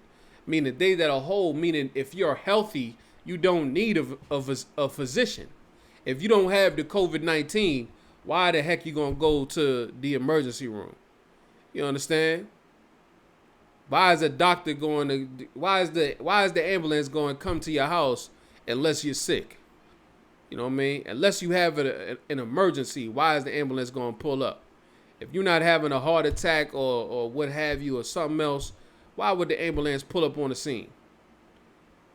Meaning they that are whole, meaning if you're healthy, you don't need a physician. If you don't have the COVID-19, why the heck you gonna go to the emergency room? You understand? Why is the doctor going to? Why is the ambulance going to come to your house unless you're sick? You know what I mean? Unless you have an emergency, why is the ambulance going to pull up? If you're not having a heart attack or what have you or something else, why would the ambulance pull up on the scene?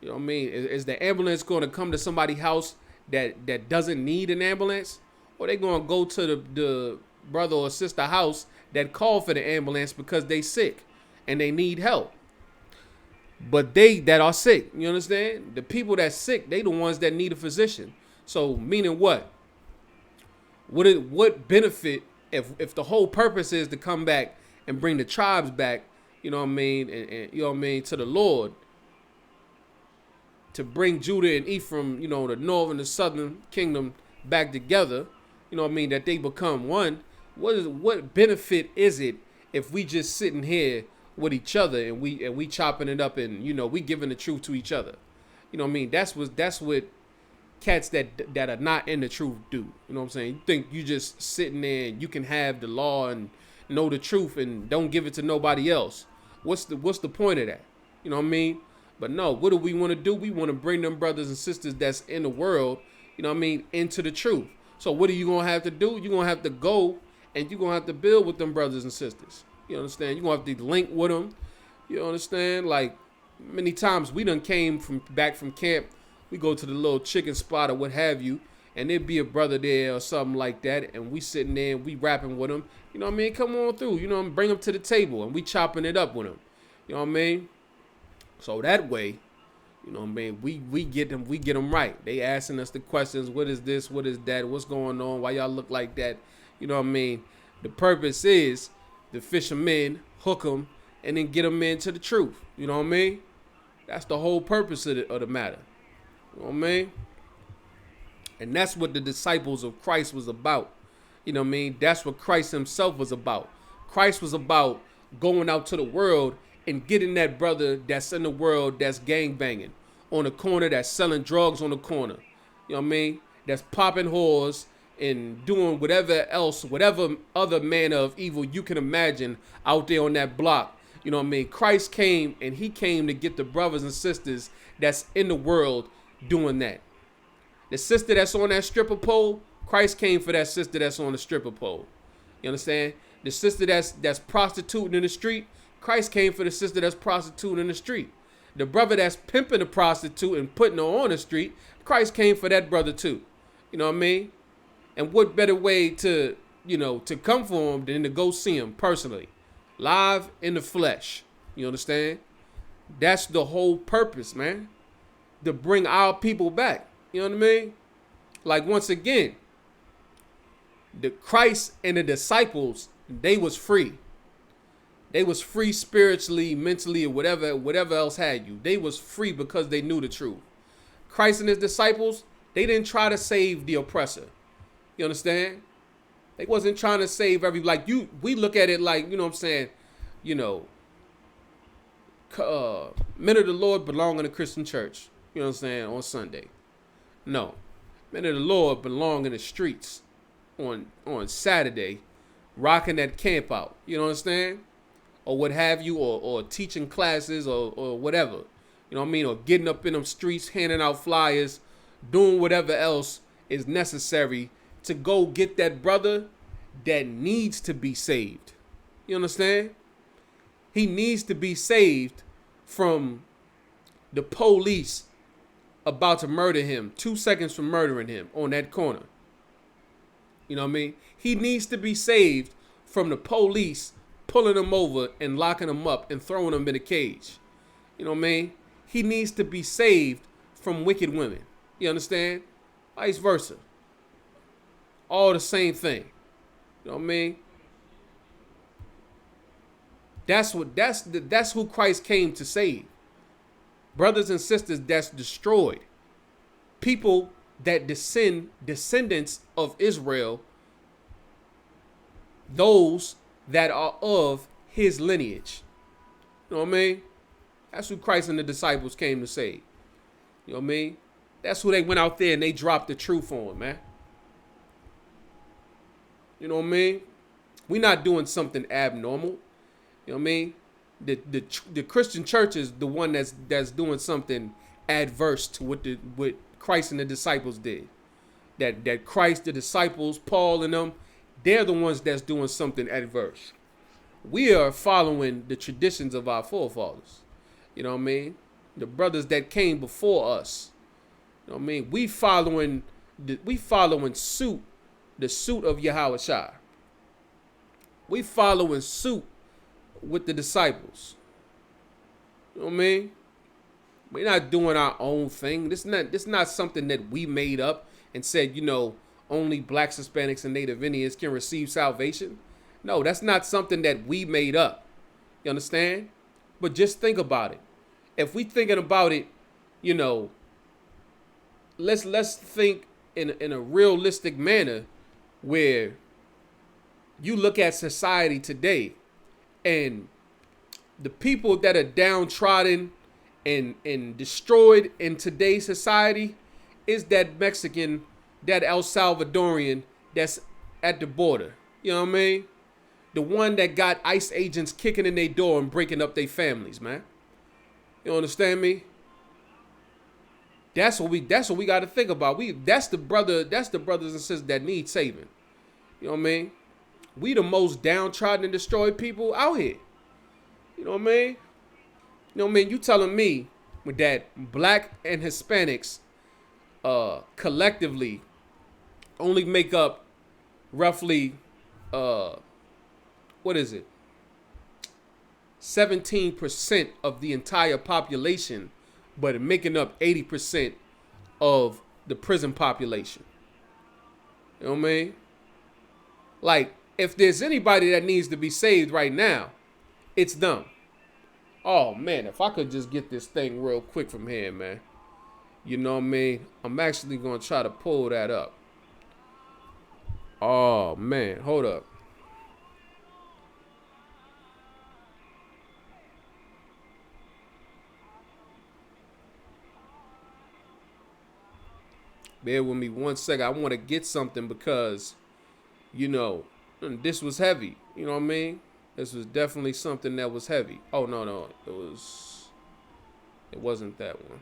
You know what I mean? Is the ambulance going to come to somebody's house that doesn't need an ambulance? Or they going to go to the brother or sister house that called for the ambulance because they sick and they need help? But they that are sick, you understand? The people that's sick, they the ones that need a physician. So meaning what? What benefit if the whole purpose is to come back and bring the tribes back, you know what I mean, and you know what I mean, to the Lord, to bring Judah and Ephraim, you know, the northern and the southern kingdom back together, you know what I mean, that they become one. What benefit is it if we just sitting here with each other and we chopping it up and, you know, we giving the truth to each other? You know what I mean? That's what cats that are not in the truth do. You know what I'm saying? You think you just sitting there and you can have the law and know the truth and don't give it to nobody else. What's the point of that? You know what I mean? But no, what do we want to do? We want to bring them brothers and sisters that's in the world, you know what I mean, into the truth. So what are you going to have to do? You're going to have to go and you're going to have to build with them brothers and sisters. You understand? You're going to have to link with them. You understand? Like, many times we done came back from camp. We go to the little chicken spot or what have you, and there'd be a brother there or something like that, and we sitting there and we rapping with him. You know what I mean? Come on through. You know what I mean? Bring him to the table, and we chopping it up with him. You know what I mean? So that way, You know what I mean? We get them right. They asking us the questions, what is this, what is that, what's going on, why y'all look like that? You know what I mean? The purpose is to fish them in, hook them, and then get them into the truth. You know what I mean? That's the whole purpose of the matter. You know what I mean? And that's what the disciples of Christ was about. You know what I mean? That's what Christ himself was about. Christ was about going out to the world and getting that brother that's in the world that's gang banging on the corner, that's selling drugs on the corner. You know what I mean? That's popping whores and doing whatever else, whatever other manner of evil you can imagine out there on that block. You know what I mean? Christ came, and he came to get the brothers and sisters that's in the world doing that. The sister that's on that stripper pole, Christ came for that sister that's on the stripper pole. You understand? The sister that's prostituting in the street, Christ came for the sister that's prostituting in the street. The brother that's pimping the prostitute and putting her on the street, Christ came for that brother too. You know what I mean? And what better way to, to come for him than to go see him personally, live in the flesh. You understand? That's the whole purpose, man. To bring our people back. You know what I mean? Like, once again, the Christ and the disciples, they was free. They was free spiritually, mentally, or whatever else had you. They was free because they knew the truth. Christ and his disciples, they didn't try to save the oppressor. You understand? They wasn't trying to save we look at it like, you know what I'm saying, men of the Lord belong in a Christian church, you know what I'm saying, on Sunday. No. Men of the Lord belong in the streets on Saturday, rocking that camp out, you know what I'm saying? Or what have you, or teaching classes or whatever. You know what I mean? Or getting up in them streets, handing out flyers, doing whatever else is necessary to go get that brother that needs to be saved. You understand? He needs to be saved from the police about to murder him 2 seconds from murdering him on that corner. You know what I mean? He needs to be saved from the police pulling him over and locking him up and throwing him in a cage. You know what I mean? He needs to be saved from wicked women. You understand? Vice versa. All the same thing. You know what I mean? That's who Christ came to save. Brothers and sisters that's destroyed. People that descendants of Israel, those that are of his lineage. You know what I mean? That's who Christ and the disciples came to save. You know what I mean? That's who they went out there and they dropped the truth on, man. You know what I mean? We're not doing something abnormal. You know what I mean? The Christian church is the one that's doing something adverse to what Christ and the disciples did. That Christ, the disciples, Paul and them, they're the ones that's doing something adverse. We are following the traditions of our forefathers. You know what I mean? The brothers that came before us. You know what I mean? We following suit, the suit of Yahushua. We following suit with the disciples. You know what I mean? We're not doing our own thing. This not something that we made up and said, only blacks, Hispanics, and Native Indians can receive salvation. No, that's not something that we made up. You understand? But just think about it. If we thinking about it, let's think in a realistic manner where you look at society today and the people that are downtrodden and destroyed in today's society is that Mexican, that El Salvadorian that's at the border. You know what I mean? The one that got ICE agents kicking in their door and breaking up their families, man. You understand me? That's what we got to think about. That's the brothers and sisters that need saving. You know what I mean? We the most downtrodden and destroyed people out here. You know what I mean? You know what I mean? You telling me with that black and Hispanics collectively only make up roughly 17% of the entire population but making up 80% of the prison population. You know what I mean? Like, if there's anybody that needs to be saved right now, it's them. Oh man, if I could just get this thing real quick from here, man. You know what I mean? I'm actually gonna try to pull that up. Oh man, hold up. Bear with me one second. I want to get something because, you know, this was heavy. You know what I mean? This was definitely something that was heavy. Oh no, it wasn't that one.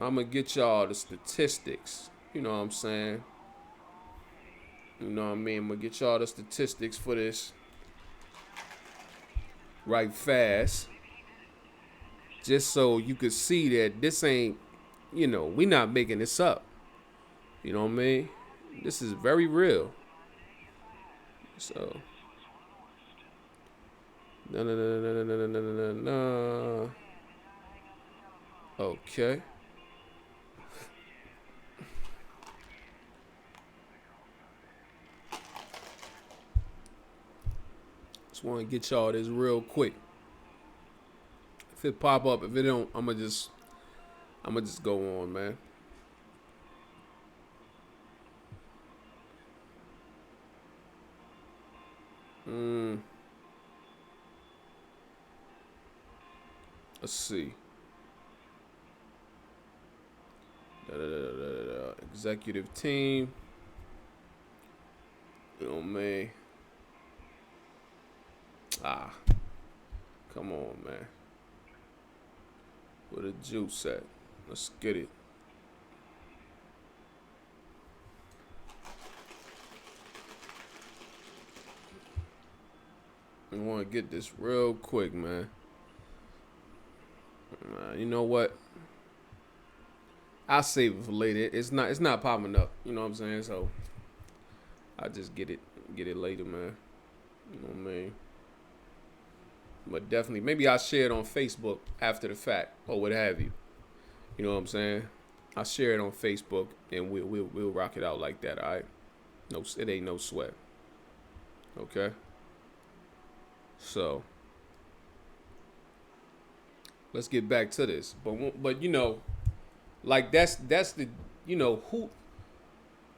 I'm gonna get y'all the statistics. You know what I'm saying? You know what I mean? I'm gonna get y'all the statistics for this right fast. Just so you could see that this ain't, you know, we not making this up. You know what I mean? This is very real. So, no. Okay. Just want to get y'all this real quick. If it pop up, if it don't, I'ma just go on, man. Let's see. Executive team. You know, man. Come on, man. Where the juice at? Let's get it. I want to get this real quick, man. You know what? I'll save it for later. It's not popping up. You know what I'm saying? So I'll just get it later, man. You know what I mean? But definitely, maybe I'll share it on Facebook after the fact or what have you. You know what I'm saying? I'll share it on Facebook and we'll rock it out like that. All right? No, it ain't no sweat. Okay. So let's get back to this. But you know, like that's the, you know,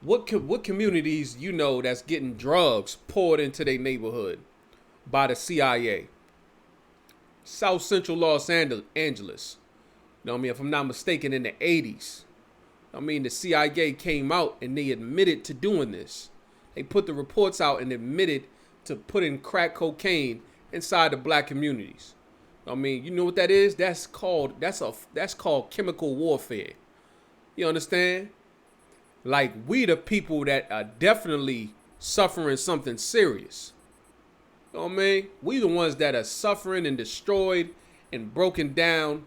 what communities, you know, that's getting drugs poured into their neighborhood by the CIA. South Central Los Angeles. You know what I mean? If I'm not mistaken, in the 80s. I mean, the CIA came out and they admitted to doing this. They put the reports out and admitted to putting crack cocaine inside the black communities. I mean, you know what that is? That's called chemical warfare. You understand? Like, we the people that are definitely suffering something serious. You know what I mean? We the ones that are suffering and destroyed and broken down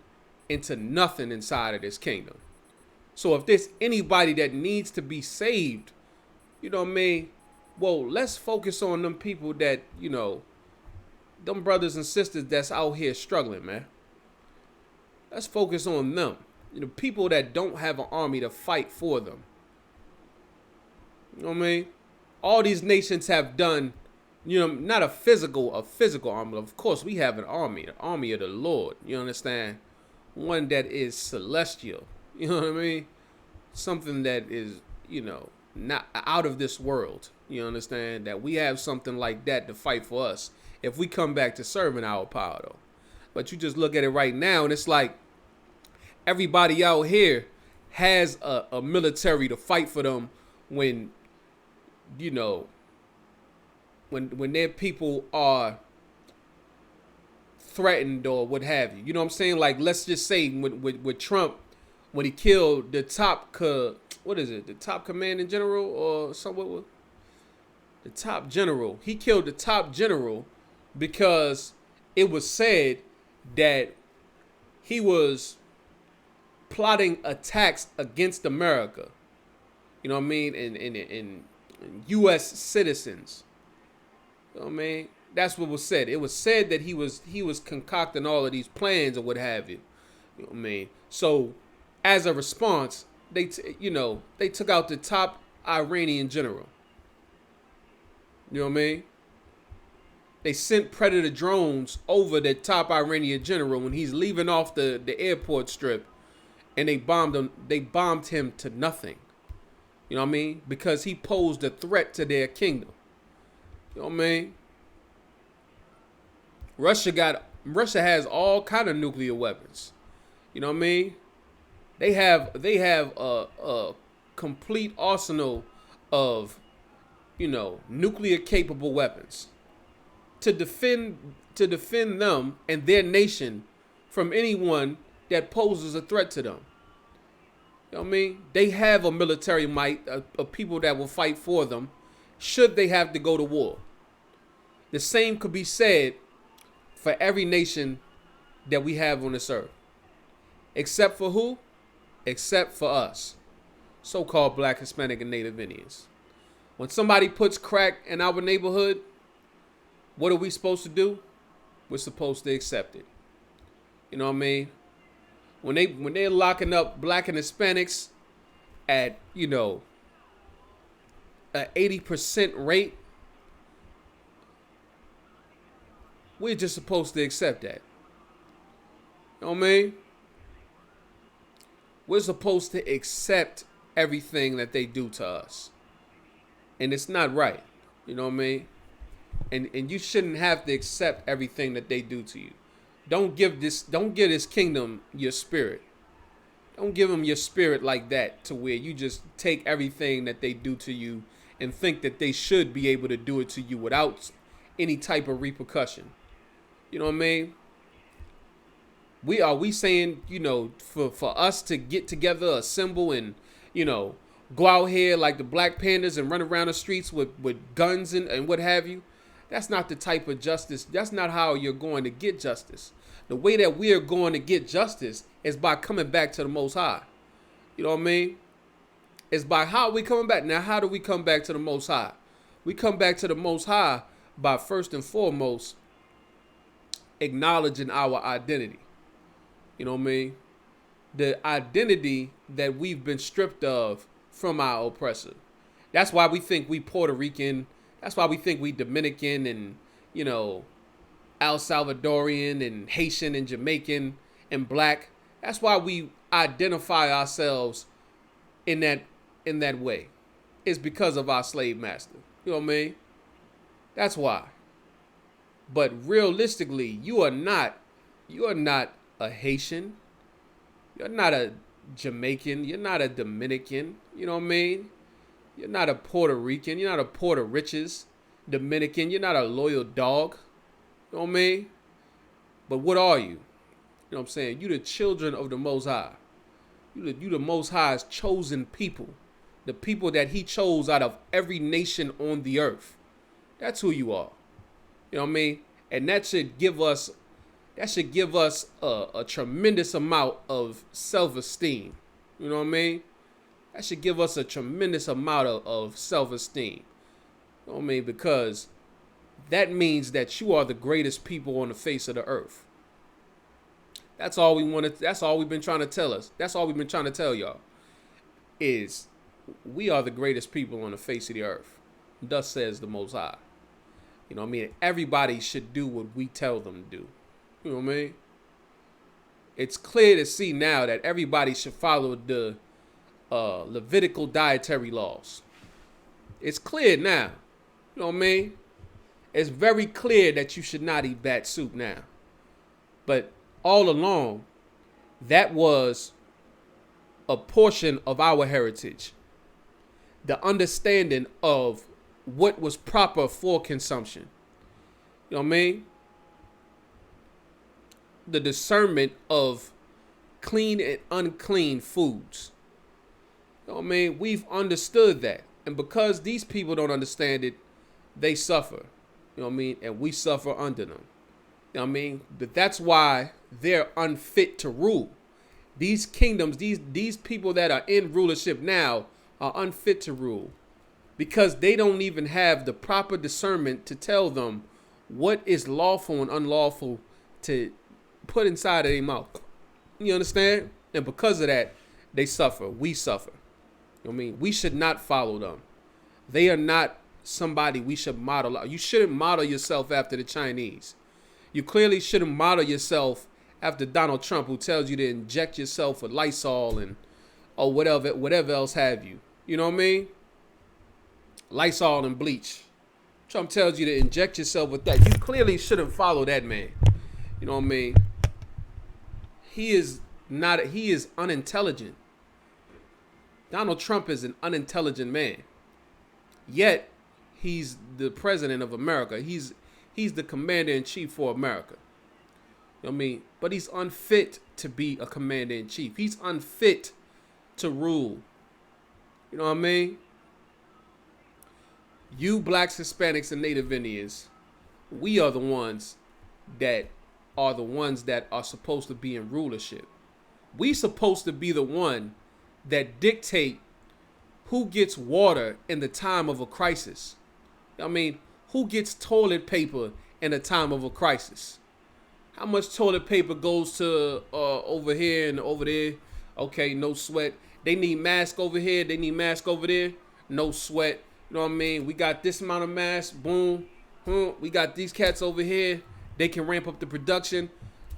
into nothing inside of this kingdom. So if there's anybody that needs to be saved, you know what I mean? Well, let's focus on them people that, you know, them brothers and sisters that's out here struggling, man. Let's focus on them. You know, people that don't have an army to fight for them. You know what I mean? All these nations have done, you know, not a physical army. Of course, we have an army, the army of the Lord. You understand? One that is celestial. You know what I mean? Something that is, you know, not out of this world. You understand? That we have something like that to fight for us if we come back to serving our power, though. But you just look at it right now, and it's like everybody out here has a military to fight for them when, you know, when their people are threatened or what have you. You know what I'm saying? Like, let's just say with Trump, when he killed the top, the top commanding general or something, the top general. He killed the top general because it was said that he was plotting attacks against America. You know what I mean? And U.S. citizens. You know what I mean? That's what was said. It was said that he was concocting all of these plans or what have you. You know what I mean? So, as a response, they took out the top Iranian general. You know what I mean? They sent Predator drones over the top Iranian general when he's leaving off the airport strip, and they bombed him. They bombed him to nothing. You know what I mean? Because he posed a threat to their kingdom. You know what I mean? Russia has all kind of nuclear weapons. You know what I mean? They have a complete arsenal of, nuclear capable weapons to defend them and their nation from anyone that poses a threat to them. You know what I mean? They have a military might of people that will fight for them should they have to go to war. The same could be said for every nation that we have on this earth. Except for who? Except for us, so-called Black, Hispanic, and Native Indians. When somebody puts crack in our neighborhood, what are we supposed to do? We're supposed to accept it. You know what I mean? When they're locking up Black and Hispanics at, an 80% rate, we're just supposed to accept that. You know what I mean? We're supposed to accept everything that they do to us. And it's not right. You know what I mean? And you shouldn't have to accept everything that they do to you. Don't give this kingdom your spirit. Don't give them your spirit like that to where you just take everything that they do to you and think that they should be able to do it to you without any type of repercussion. You know what I mean? We saying, for us to get together, assemble, and, go out here like the Black Panthers and run around the streets with guns and what have you. That's not the type of justice. That's not how you're going to get justice. The way that we are going to get justice is by coming back to the Most High. You know what I mean? It's by how we coming back. Now, how do we come back to the Most High? We come back to the Most High by first and foremost acknowledging our identity. You know what I mean? The identity that we've been stripped of from our oppressor. That's why we think we Puerto Rican. That's why we think we Dominican and, El Salvadorian and Haitian and Jamaican and Black. That's why we identify ourselves in that way. It's because of our slave master. You know what I mean? That's why. But realistically, you are not a Haitian. You're not a Jamaican. You're not a Dominican. You know what I mean? You're not a Puerto Rican. You're not a Puerto Riches Dominican. You're not a loyal dog. You know what I mean? But what are you? You know what I'm saying? You the children of the Most High. You the Most High's chosen people. The people that he chose out of every nation on the earth. That's who you are. You know what I mean? And that should give us a tremendous amount of self-esteem. You know what I mean? That should give us a tremendous amount of self-esteem. You know what I mean? Because that means that you are the greatest people on the face of the earth. That's all we wanted. That's all we've been trying to tell us. That's all we've been trying to tell y'all. Is we are the greatest people on the face of the earth. Thus says the Most High. You know what I mean? Everybody should do what we tell them to do. You know what I mean? It's clear to see now that everybody should follow the Levitical dietary laws. It's clear now. You know what I mean? It's very clear that you should not eat bat soup now. But all along, that was a portion of our heritage. The understanding of what was proper for consumption. You know what I mean? The discernment of clean and unclean foods. You know what I mean? We've understood that. And because these people don't understand it, they suffer. You know what I mean? And we suffer under them. You know what I mean? But that's why they're unfit to rule. These kingdoms, these people that are in rulership now are unfit to rule. Because they don't even have the proper discernment to tell them what is lawful and unlawful to put inside of their mouth. You understand? And because of that, they suffer. We suffer. You know what I mean? We should not follow them. They are not somebody we should model. You shouldn't model yourself after the Chinese. You clearly shouldn't model yourself after Donald Trump, who tells you to inject yourself with Lysol and or whatever else have you. You know what I mean? Lysol and bleach. Trump tells you to inject yourself with that. You clearly shouldn't follow that man. You know what I mean? He is unintelligent. Donald Trump is an unintelligent man. Yet, he's the president of America. He's the commander-in-chief for America. You know what I mean? But he's unfit to be a commander-in-chief. He's unfit to rule. You know what I mean? You blacks, Hispanics, and Native Indians, we are the ones that are supposed to be in rulership. We supposed to be the one that dictate who gets water in the time of a crisis. I mean, who gets toilet paper in a time of a crisis? How much toilet paper goes to over here and over there? Okay, no sweat. They need mask over here. They need mask over there. No sweat. You know what I mean? We got this amount of masks. Boom. We got these cats over here. They can ramp up the production.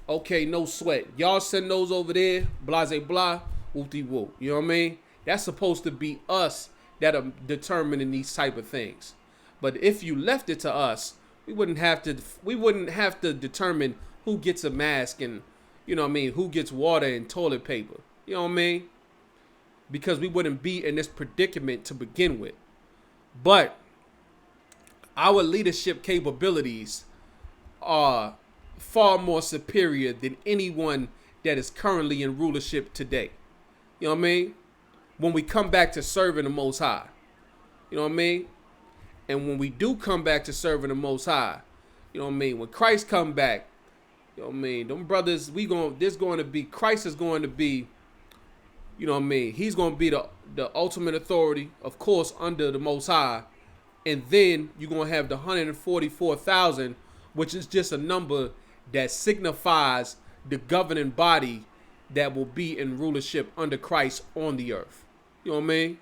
Okay, no sweat. Y'all send those over there. Blase blah. Whoop-de-whoop. You know what I mean? That's supposed to be us that are determining these type of things. But if you left it to us, we wouldn't have to determine who gets a mask and, you know what I mean, who gets water and toilet paper. You know what I mean? Because we wouldn't be in this predicament to begin with. But our leadership capabilities are far more superior than anyone that is currently in rulership today. You know what I mean? When we come back to serving the Most High. You know what I mean? And when we do come back to serving the Most High, you know what I mean? When Christ come back, you know what I mean? Them brothers, Christ is going to be, you know what I mean? He's going to be the ultimate authority, of course, under the Most High. And then you're going to have the 144,000, which is just a number that signifies the governing body that will be in rulership under Christ on the earth. You know what I mean?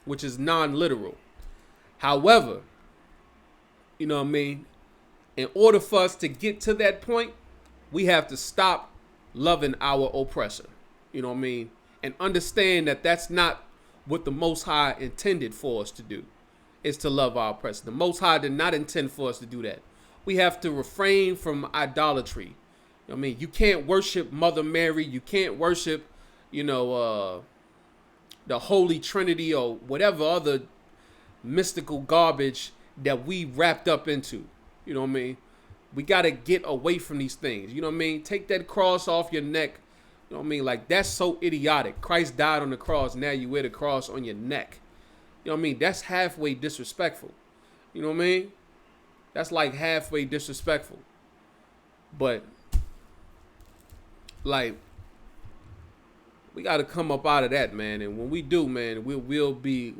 Which is non-literal. However, you know what I mean? In order for us to get to that point, we have to stop loving our oppressor. You know what I mean? And understand that that's not what the Most High intended for us to do, is to love our oppressor. The Most High did not intend for us to do that. We have to refrain from idolatry. You know what I mean? You can't worship Mother Mary. You can't worship, the Holy Trinity or whatever other mystical garbage that we wrapped up into. You know what I mean? We got to get away from these things. You know what I mean? Take that cross off your neck. You know what I mean? Like, that's so idiotic. Christ died on the cross. Now you wear the cross on your neck. You know what I mean? That's halfway disrespectful. You know what I mean? That's like halfway disrespectful. But, like, we got to come up out of that, man. And when we do, man, we'll be,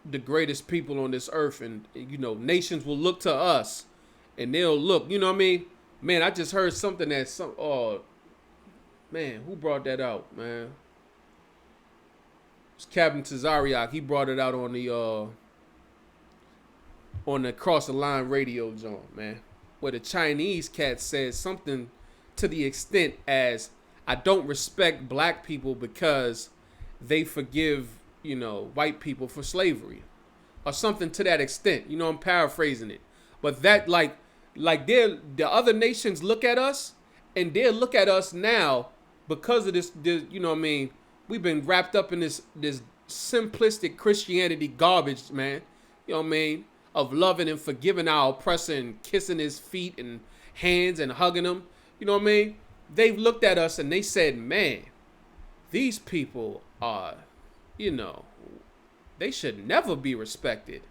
the greatest people on this earth. And, nations will look to us and they'll look, you know what I mean? Man, I just heard something man, who brought that out, man? It's Captain Tazariak. He brought it out on the Cross the Line radio zone, man. Where the Chinese cat said something to the extent as, I don't respect black people because they forgive, white people for slavery. Or something to that extent. I'm paraphrasing it. But that, like the other nations look at us, and they'll look at us now because of this, you know what I mean? We've been wrapped up in this simplistic Christianity garbage, man. You know what I mean? Of loving and forgiving our oppressor and kissing his feet and hands and hugging him. You know what I mean? They've looked at us and they said, man, these people are, they should never be respected.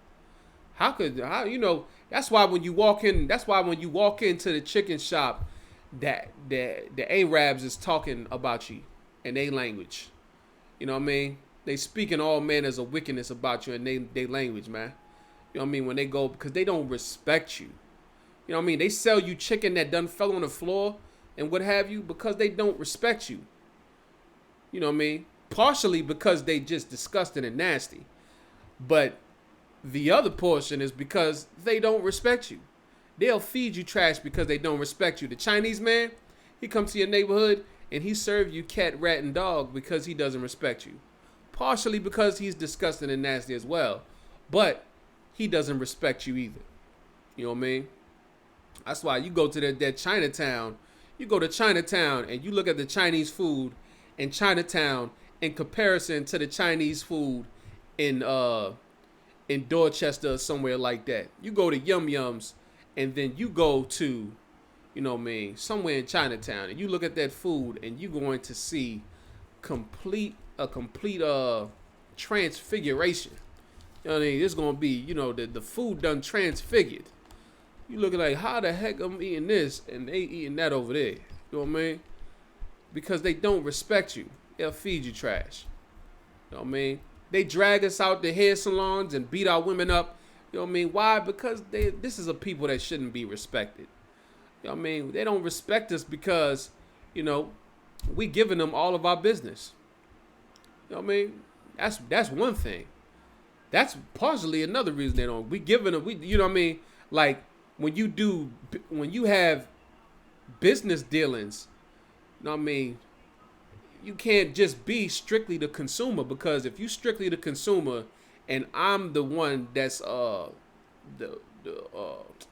That's why when you walk into the chicken shop, that the Arabs is talking about you in their language. You know what I mean? They speaking all manners of wickedness about you in their language, man. You know what I mean? When they go, because they don't respect you. You know what I mean? They sell you chicken that done fell on the floor and what have you because they don't respect you. You know what I mean? Partially because they just disgusting and nasty. But the other portion is because they don't respect you. They'll feed you trash because they don't respect you. The Chinese man, he comes to your neighborhood and he serve you cat, rat, and dog because he doesn't respect you. Partially because he's disgusting and nasty as well. But he doesn't respect you either. You know what I mean? That's why you go to that Chinatown. You go to Chinatown and you look at the Chinese food in Chinatown in comparison to the Chinese food in Dorchester or somewhere like that. You go to Yum Yums and then you go to, you know what I mean, somewhere in Chinatown and you look at that food and you're going to see a complete transfiguration. You know what I mean? It's gonna be, you know, the food done transfigured. You looking like, how the heck I'm eating this and they eating that over there? You know what I mean? Because they don't respect you. They'll feed you trash. You know what I mean? They drag us out the hair salons and beat our women up. You know what I mean? Why? Because this is a people that shouldn't be respected. You know what I mean? They don't respect us because, you know, we giving them all of our business. You know what I mean? That's one thing. That's partially another reason they don't. We giving them, you know what I mean? Like when you have business dealings, you know what I mean? You can't just be strictly the consumer, because if you strictly the consumer and I'm the one that's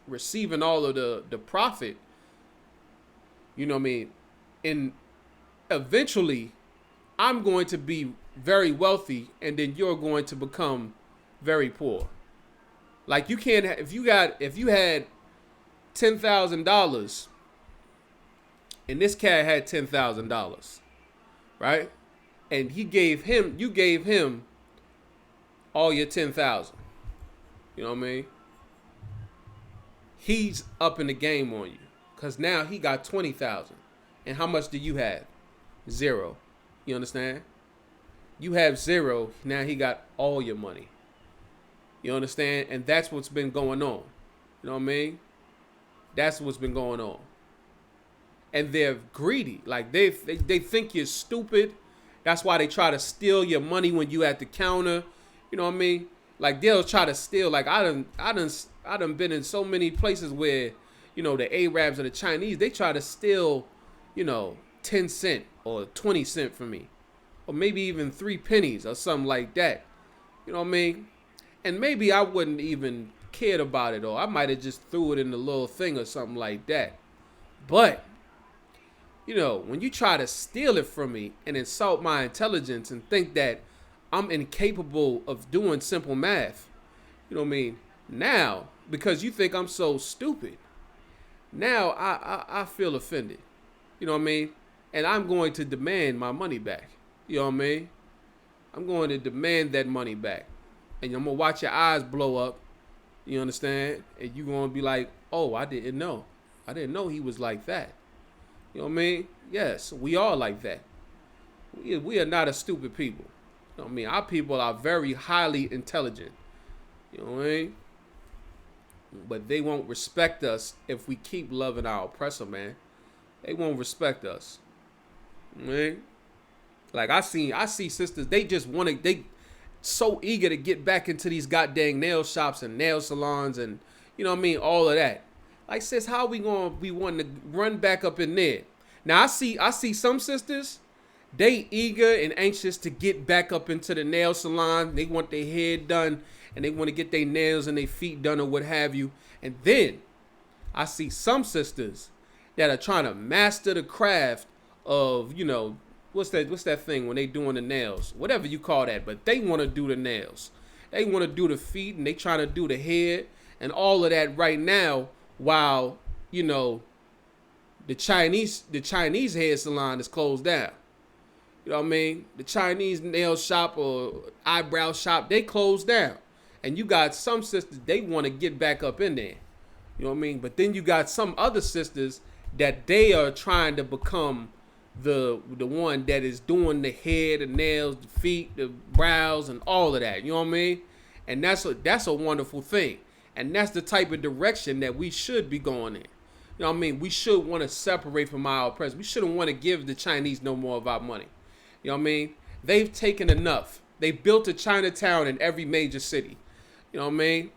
receiving all of the profit, you know what I mean? And eventually I'm going to be very wealthy and then you're going to become very poor. Like you can't, if you had $10,000 and this cat had $10,000, right? And you gave him all your 10,000. You know what I mean? He's up in the game on you because now he got 20,000. And how much do you have? 0. You understand? You have 0. Now he got all your money. You understand? And that's what's been going on. You know what I mean? That's what's been going on. And they're greedy. Like they think you're stupid. That's why they try to steal your money when you at the counter. You know what I mean? Like they'll try to steal. Like I done been in so many places where, you know, the Arabs or the Chinese, they try to steal, you know, 10 cent or 20 cent from me. Or maybe even 3 pennies or something like that. You know what I mean? And maybe I wouldn't even cared about it, or I might have just threw it in the little thing or something like that. But, you know, when you try to steal it from me and insult my intelligence and think that I'm incapable of doing simple math, you know what I mean? Now, because you think I'm so stupid, now I feel offended. You know what I mean? And I'm going to demand my money back. You know what I mean? I'm going to demand that money back. And I'm going to watch your eyes blow up. You understand? And you're going to be like, oh, I didn't know. I didn't know he was like that. You know what I mean? Yes, we are like that. We are not a stupid people. You know what I mean? Our people are very highly intelligent. You know what I mean? But they won't respect us if we keep loving our oppressor, man. They won't respect us. You know what I mean? Like I see sisters, they so eager to get back into these goddamn nail shops and nail salons and, you know what I mean, all of that. Like, sis, how we gonna be wanting to run back up in there? Now I see some sisters, they eager and anxious to get back up into the nail salon. They want their hair done and they want to get their nails and their feet done or what have you. And then I see some sisters that are trying to master the craft of, you know, what's that thing when they doing the nails? Whatever you call that, but they want to do the nails. They want to do the feet and they trying to do the hair and all of that right now while, you know, the Chinese hair salon is closed down. You know what I mean? The Chinese nail shop or eyebrow shop, they closed down. And you got some sisters, they want to get back up in there. You know what I mean? But then you got some other sisters that they are trying to become the one that is doing the hair, the nails, the feet, the brows, and all of that. You know what I mean? And that's a wonderful thing. And that's the type of direction that we should be going in. You know what I mean? We should want to separate from our oppressors. We shouldn't want to give the Chinese no more of our money. You know what I mean? They've taken enough. They built a Chinatown in every major city. You know what I mean?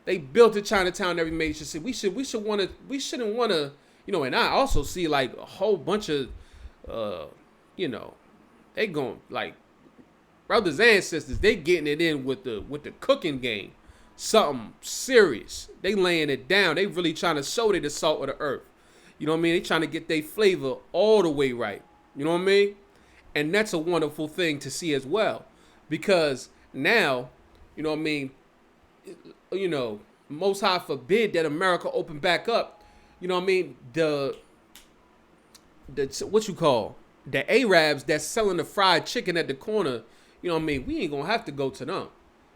They built a Chinatown in every major city. We shouldn't want to, and I also see like a whole bunch of you know, they going like brothers and sisters, they getting it in with the cooking game. Something serious. They laying it down. They really trying to show they the salt of the earth. You know what I mean? They trying to get their flavor all the way right. You know what I mean? And that's a wonderful thing to see as well. Because now, you know what I mean, Most High forbid that America open back up. You know what I mean? The what you call the Arabs that's selling the fried chicken at the corner. You know what I mean? We ain't gonna have to go to them.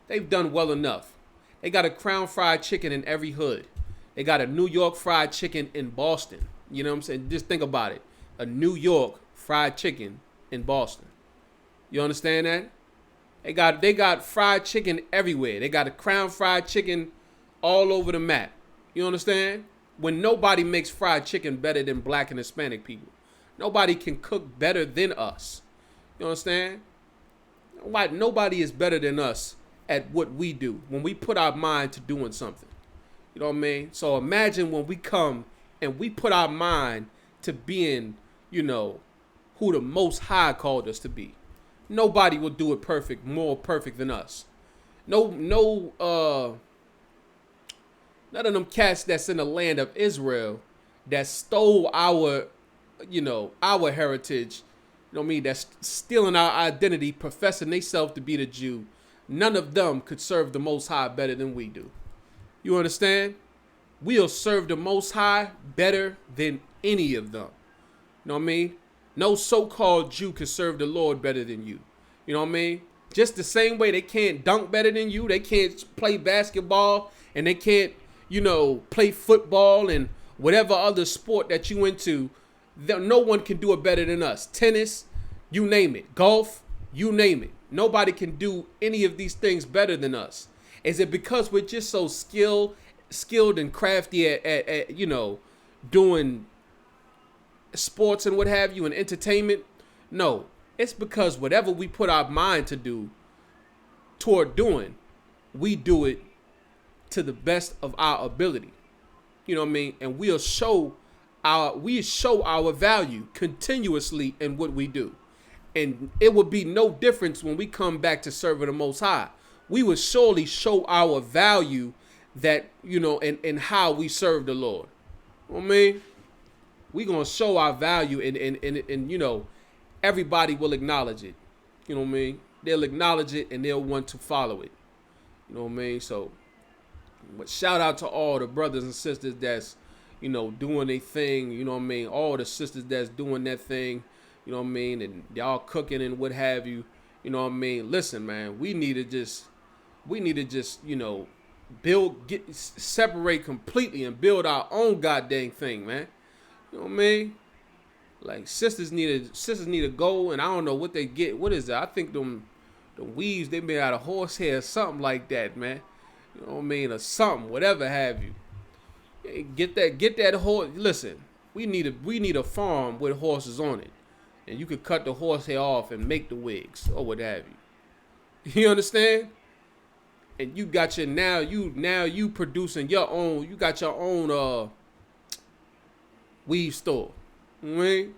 They've done well enough. They got a Crown Fried Chicken in every hood. They got a New York Fried Chicken in Boston. You know what I'm saying? Just think about it. A New York Fried Chicken in Boston. You understand that? They got fried chicken everywhere. They got a Crown Fried Chicken all over the map. You understand? When nobody makes fried chicken better than black and Hispanic people. Nobody can cook better than us. You understand? Nobody is better than us at what we do when we put our mind to doing something. You know what I mean? So imagine when we come and we put our mind to being, who the Most High called us to be. Nobody will do it more perfect than us. None of them cats that's in the land of Israel that stole our heritage, that's stealing our identity, professing themselves to be the Jew. None of them could serve the Most High better than we do. You understand? We'll serve the Most High better than any of them. You know what I mean? No so-called Jew can serve the Lord better than you. You know what I mean? Just the same way they can't dunk better than you. They can't play basketball and they can't, play football and whatever other sport that you into. No one can do it better than us. Tennis, you name it. Golf, you name it. Nobody can do any of these things better than us. Is it because we're just so skilled and crafty at doing sports and what have you and entertainment? No, it's because whatever we put our mind to do toward doing, we do it to the best of our ability. You know what I mean? And we show our value continuously in what we do. And it would be no difference when we come back to serving the Most High. We would surely show our value that, in how we serve the Lord. You know what I mean? We're going to show our value and everybody will acknowledge it. You know what I mean? They'll acknowledge it and they'll want to follow it. You know what I mean? So, but shout out to all the brothers and sisters that's, doing their thing. You know what I mean? All the sisters that's doing that thing. You know what I mean? And y'all cooking and what have you. You know what I mean? Listen, man, we need to just, separate completely and build our own goddamn thing, man. You know what I mean? Like sisters need to go, and I don't know what they get. What is that? I think the weaves they made out of horsehair or something like that, man. You know what I mean? Or something, whatever have you. Get that horse. Listen, we need a farm with horses on it. And you could cut the horsehair off and make the wigs or what have you. You understand? And you got you producing your own. You got your own weave store. You know what I mean?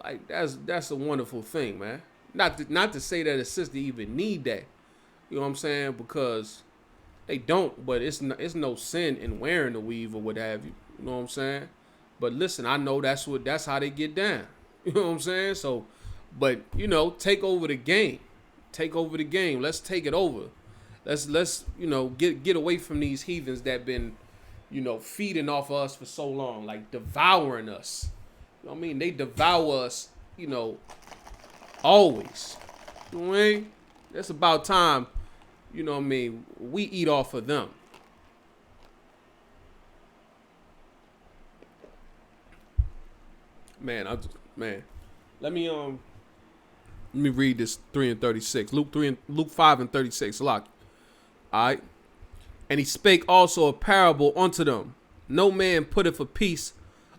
Like that's a wonderful thing, man. Not to say that a sister even need that. You know what I'm saying? Because they don't. But it's no sin in wearing the weave or what have you. You know what I'm saying? But listen, I know that's how they get down. You know what I'm saying? So, but take over the game. Take over the game. Let's take it over. Let's get away from these heathens that been, feeding off of us for so long, like devouring us. You know what I mean? They devour us, always. You know what I mean? It's about time, you know what I mean, we eat off of them. Man, let me Let me read this 3 and 36. Luke 5 and 36. Lock. All right. And he spake also a parable unto them. No man putteth a piece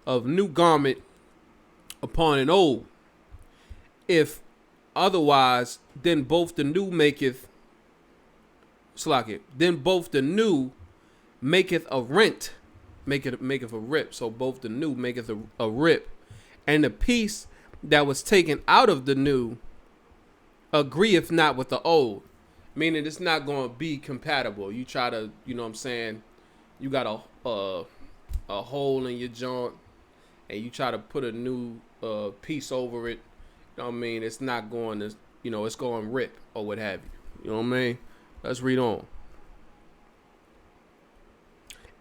of new garment upon an old. If otherwise, then both the new maketh then both the new maketh a rent, maketh a rip. So both the new maketh a rip, and the piece that was taken out of the new agreeth not with the old. Meaning it's not going to be compatible. You try to, you know what I'm saying, you got a hole in your joint and you try to put a new piece over it. You know what I mean? It's not going to, it's going to rip or what have you. You know what I mean? Let's read on.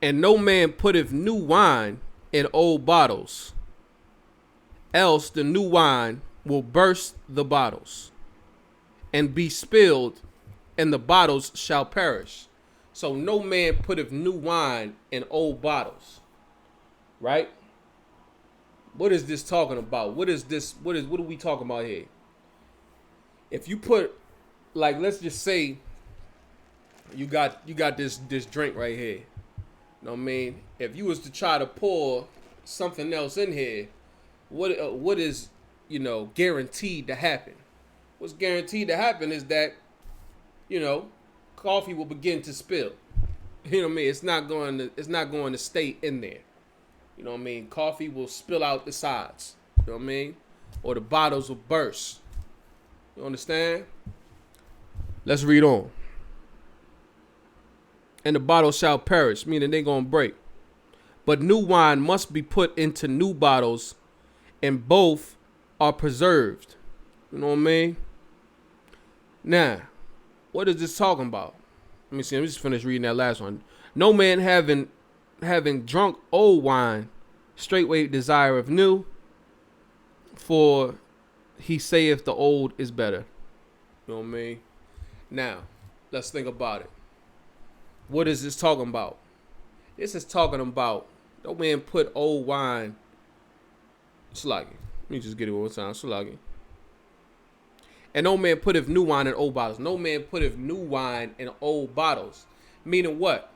And no man putteth new wine in old bottles, else the new wine will burst the bottles and be spilled, and the bottles shall perish. So no man putteth new wine in old bottles. Right? What is this talking about? What are we talking about here? If you put, like, let's just say you got this drink right here. You know what I mean? If you was to try to pour something else in here, what is, guaranteed to happen? What's guaranteed to happen is that, coffee will begin to spill. You know what I mean? It's not going to stay in there. You know what I mean? Coffee will spill out the sides. You know what I mean? Or the bottles will burst. You understand? Let's read on. And the bottle shall perish, meaning they're going to break. But new wine must be put into new bottles, and both are preserved. You know what I mean? Now, what is this talking about? Let me see. Let me just finish reading that last one. No man having drunk old wine, straightway desire of new, for he saith the old is better. You know what I mean? Now, let's think about it. What is this talking about? This is talking about no man put old wine. Sluggy. Let me just get it one more time. Sluggy. And no man putteth new wine in old bottles. No man putteth new wine in old bottles. Meaning what?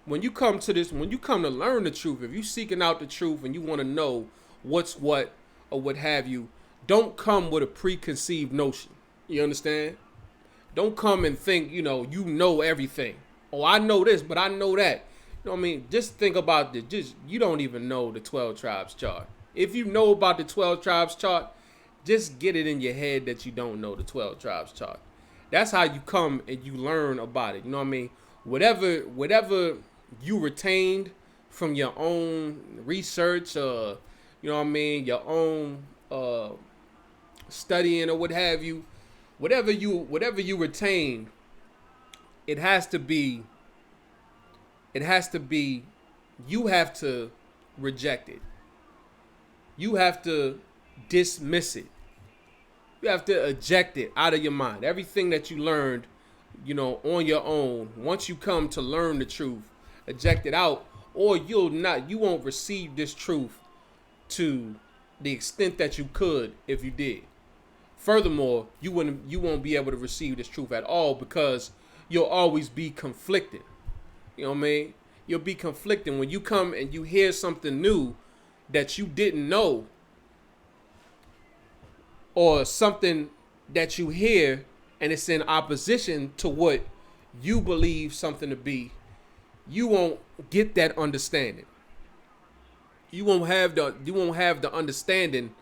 When you come to learn the truth, if you seeking out the truth and you want to know what's what or what have you, don't come with a preconceived notion. You understand? Don't come and think, you know everything. Oh, I know this, but I know that. You know what I mean? Just think about this. You don't even know the 12 tribes chart. If you know about the 12 tribes chart, just get it in your head that you don't know the 12 tribes chart. That's how you come and you learn about it. You know what I mean? Whatever you retained from your own research, you know what I mean, your own studying or what have you, whatever you retain, it has to be, you have to reject it. You have to dismiss it. You have to eject it out of your mind. Everything that you learned, on your own, once you come to learn the truth, eject it out, or you won't receive this truth to the extent that you could if you did. Furthermore, you won't be able to receive this truth at all because you'll always be conflicted. You know what I mean? You'll be conflicting when you come and you hear something new that you didn't know, or something that you hear and it's in opposition to what you believe something to be. You won't get that understanding. You won't have the understanding.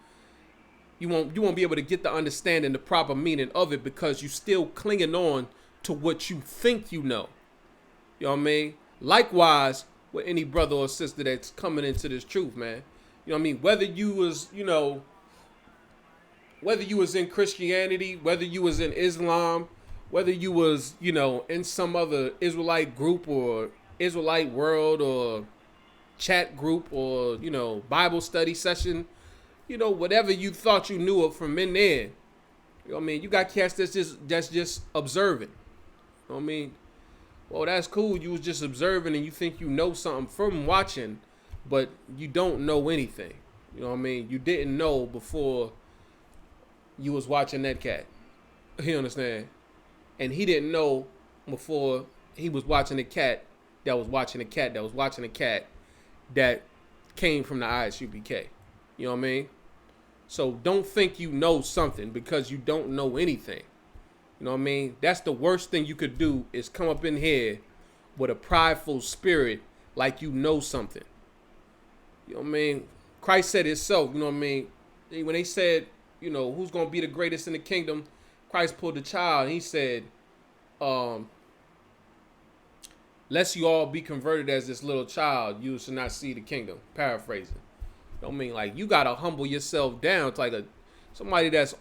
You won't be able to get the understanding, the proper meaning of it, because you still clinging on to what you think you know. You know what I mean? Likewise with any brother or sister that's coming into this truth, man. You know what I mean? Whether you was in Christianity, whether you was in Islam, whether you was, in some other Israelite group or Israelite world or chat group or, Bible study session, whatever you thought you knew of from in there. You know what I mean? You got cats that's just observing. You know what I mean? Well, that's cool. You was just observing and you think you know something from watching, but you don't know anything. You know what I mean? You didn't know before you was watching that cat. You understand? And he didn't know before he was watching a cat that was watching a cat that was watching a cat that came from the Isupk. You know what I mean? So don't think you know something because you don't know anything. You know what I mean? That's the worst thing you could do is come up in here with a prideful spirit like you know something. You know what I mean? Christ said himself, you know what I mean? When they said, you know, who's going to be the greatest in the kingdom, Christ pulled the child and he said, um, lest you all be converted as this little child, you should not see the kingdom. Paraphrasing. Don't mean like you gotta humble yourself down to like somebody that's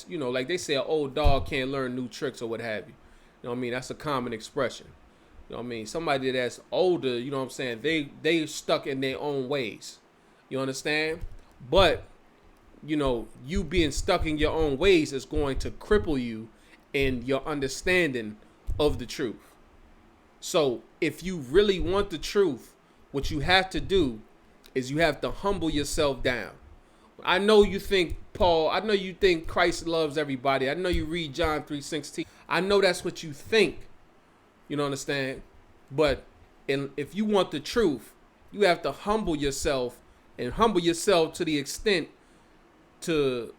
you know, like they say an old dog can't learn new tricks or what have you. You know what I mean? That's a common expression. You know what I mean? Somebody that's older, you know what I'm saying, they stuck in their own ways. You understand? But, you know, you being stuck in your own ways is going to cripple you in your understanding of the truth. So if you really want the truth, what you have to do is you have to humble yourself down. I know you think Paul, I know you think Christ loves everybody. I know you read John 3:16. I know that's what you think. You know, understand? But if you want the truth, you have to humble yourself and humble yourself to the extent to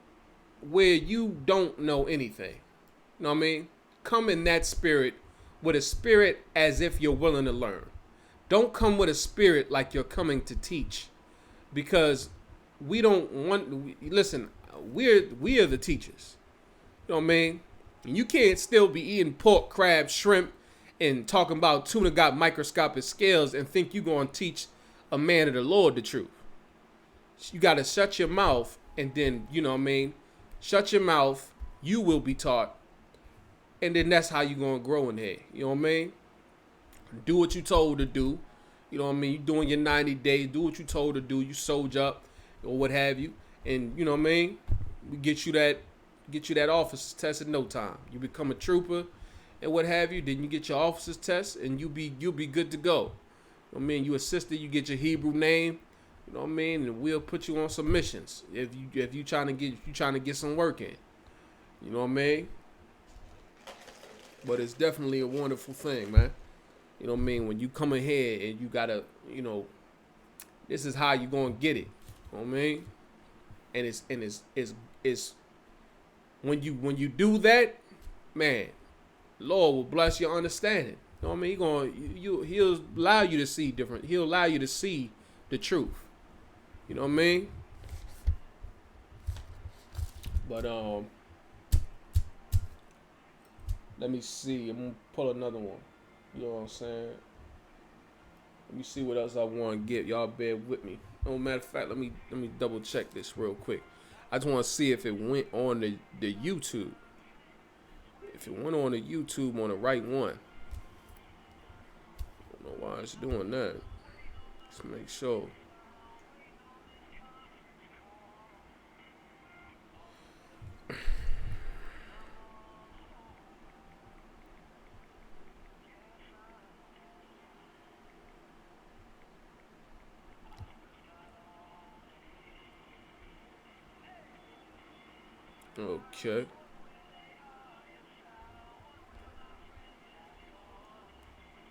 where you don't know anything. You know what I mean? Come in that spirit with a spirit as if you're willing to learn. Don't come with a spirit like you're coming to teach, because we don't want. Listen, we are the teachers. You know what I mean? You can't still be eating pork, crab, shrimp, and talking about tuna got microscopic scales and think you're gonna teach a man of the Lord the truth. You gotta shut your mouth and then, you know what I mean? Shut your mouth. You will be taught. And then that's how you're going to grow in here. You know what I mean? Do what you told to do. You know what I mean? You doing your 90 days. Do what you told to do. You soldier up or what have you. And you know what I mean? We get you that officer's test in no time. You become a trooper and what have you. Then you get your officer's test and you'll be good to go. You know what I mean? You a sister, you get your Hebrew name. You know what I mean? And we'll put you on some missions if you trying to get some work in. You know what I mean? But it's definitely a wonderful thing, man. You know what I mean? When you come in here and you gotta, you know, this is how you gonna get it. You know what I mean? And it's when you do that, man, Lord will bless your understanding. You know what I mean? He'll allow you to see different. He'll allow you to see the truth. You know what I mean? But let me see. I'm gonna pull another one. You know what I'm saying? Let me see what else I want to get. Y'all bear with me. No matter of fact, let me double check this real quick. I just want to see if it went on the YouTube. If it went on the YouTube on the right one. I don't know why it's doing that. Let's make sure. Okay.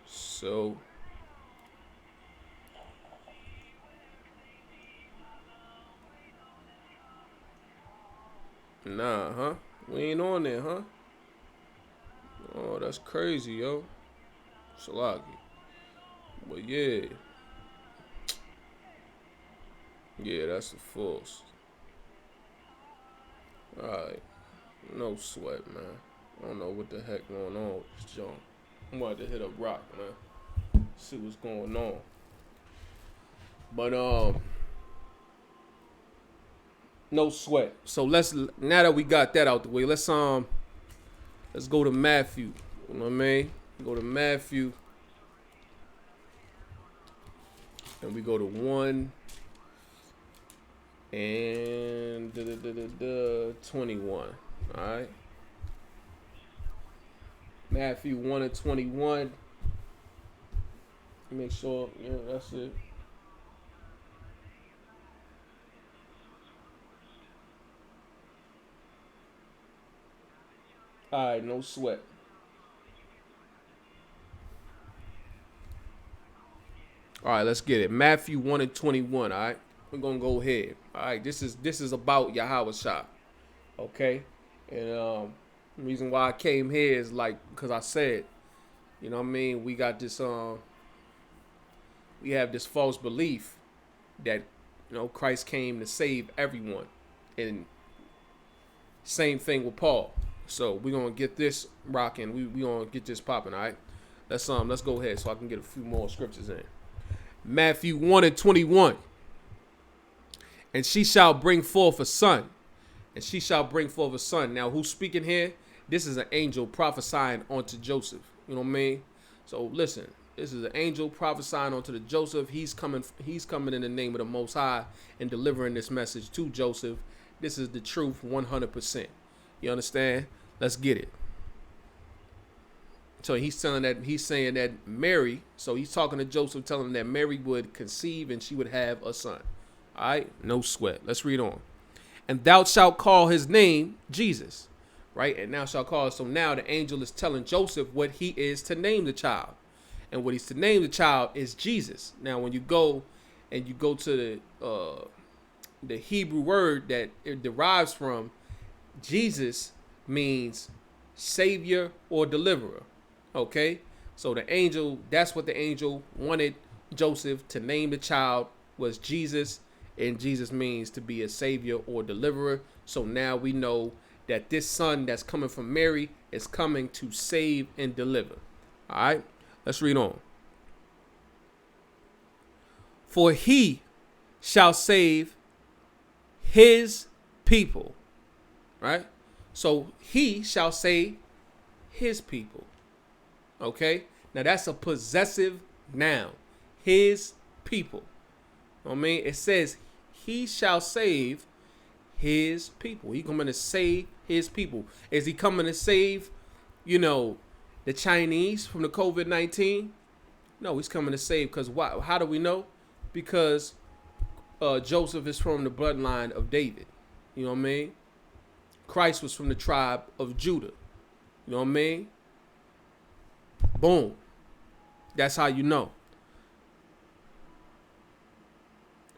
So nah, huh? We ain't on there, huh? Oh, that's crazy, yo. Salagi. But yeah. Yeah, that's the false. Alright. No sweat, man. I don't know what the heck going on with this junk. I'm about to hit up Rock, man. See what's going on. But no sweat. So now that we got that out the way, let's go to Matthew. You know what I mean? Go to Matthew. And we go to 1 and 21. Alright. Matthew 1 and 21. Make sure, yeah, that's it. All right, no sweat. All right, let's get it. Matthew 1 and 21. All right, we're gonna go ahead. All right, this is about Yahweh Shah. Okay, and the reason why I came here is like because I said, you know what I mean. We got this we have this false belief that Christ came to save everyone, and same thing with Paul. So we're gonna get this rocking. We gonna get this popping. All right, let's go ahead so I can get a few more scriptures in. Matthew 1 and 21. And she shall bring forth a son. And she shall bring forth a son. Now, who's speaking here? This is an angel prophesying onto Joseph. You know what I mean? So listen, this is an angel prophesying onto the Joseph. He's coming in the name of the Most High and delivering this message to Joseph. This is the truth 100%. You understand? Let's get it. So he's saying that Mary, so he's talking to Joseph, telling him that Mary would conceive and she would have a son. All right, no sweat. Let's read on. And thou shalt call his name Jesus, right? And now shalt call. So now the angel is telling Joseph what he is to name the child. And what he's to name the child is Jesus. Now, when you go to the Hebrew word that it derives from, Jesus means savior or deliverer. Okay, so that's what the angel wanted Joseph to name the child, was Jesus, and Jesus means to be a savior or deliverer. So now we know that this son that's coming from Mary is coming to save and deliver. All right, let's read on. For he shall save his people, right? So he shall save his people. Okay, now that's a possessive noun. His people. I mean, it says he shall save his people. He coming to save his people. Is he coming to save, the Chinese from the COVID-19? No, he's coming to save because why? How do we know? Because Joseph is from the bloodline of David. You know what I mean? Christ was from the tribe of Judah. You know what I mean? Boom. That's how you know.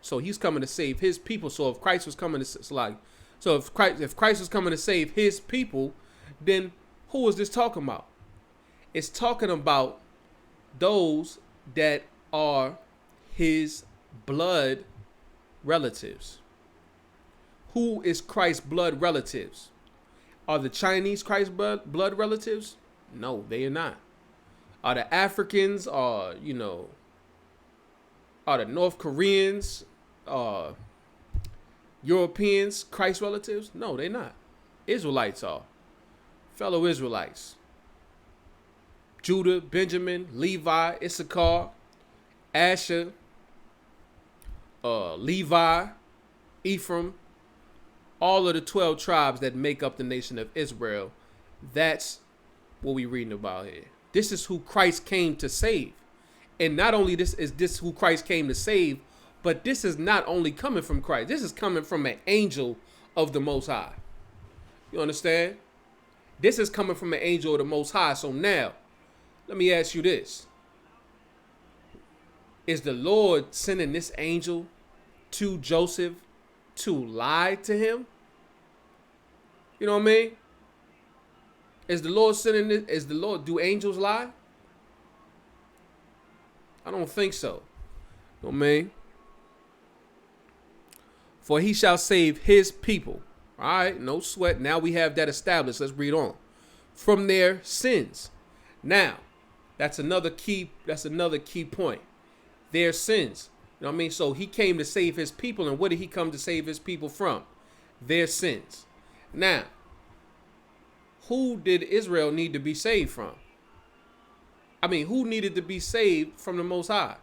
So he's coming to save his people. So if Christ was coming to if Christ was coming to save his people, then who is this talking about? It's talking about those that are his blood relatives. Who is Christ's blood relatives? Are the Chinese Christ's blood relatives? No, they are not. Are the Africans, are the North Koreans, Europeans Christ relatives? No, they're not. Israelites are. Fellow Israelites. Judah, Benjamin, Levi, Issachar, Asher, Levi, Ephraim, all of the 12 tribes that make up the nation of Israel. That's what we're reading about here. This is who Christ came to save. And not only this who Christ came to save, but this is not only coming from Christ. This is coming from an angel of the Most High. You understand? This is coming from an angel of the Most High. So now, let me ask you this. Is the Lord sending this angel to Joseph to lie to him? You know what I mean? Is the Lord sending this? Do angels lie? I don't think so. You know what I mean? For he shall save his people. All right, no sweat. Now we have that established. Let's read on. From their sins. Now, that's another key point. Their sins. You know what I mean? So he came to save his people, and what did he come to save his people from? Their sins. Now, who did Israel need to be saved from? I mean, who needed to be saved from the Most High?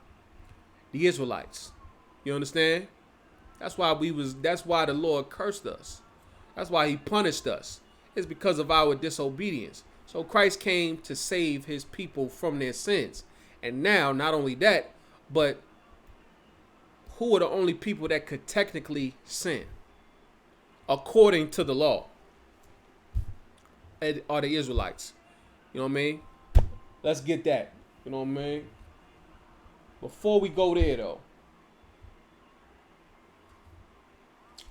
The Israelites. You understand? That's why the Lord cursed us. That's why he punished us. It's because of our disobedience. So Christ came to save his people from their sins. And now, not only that, but who are the only people that could technically sin according to the law? are the Israelites. You know what I mean? Let's get that. You know what I mean? Before we go there, though.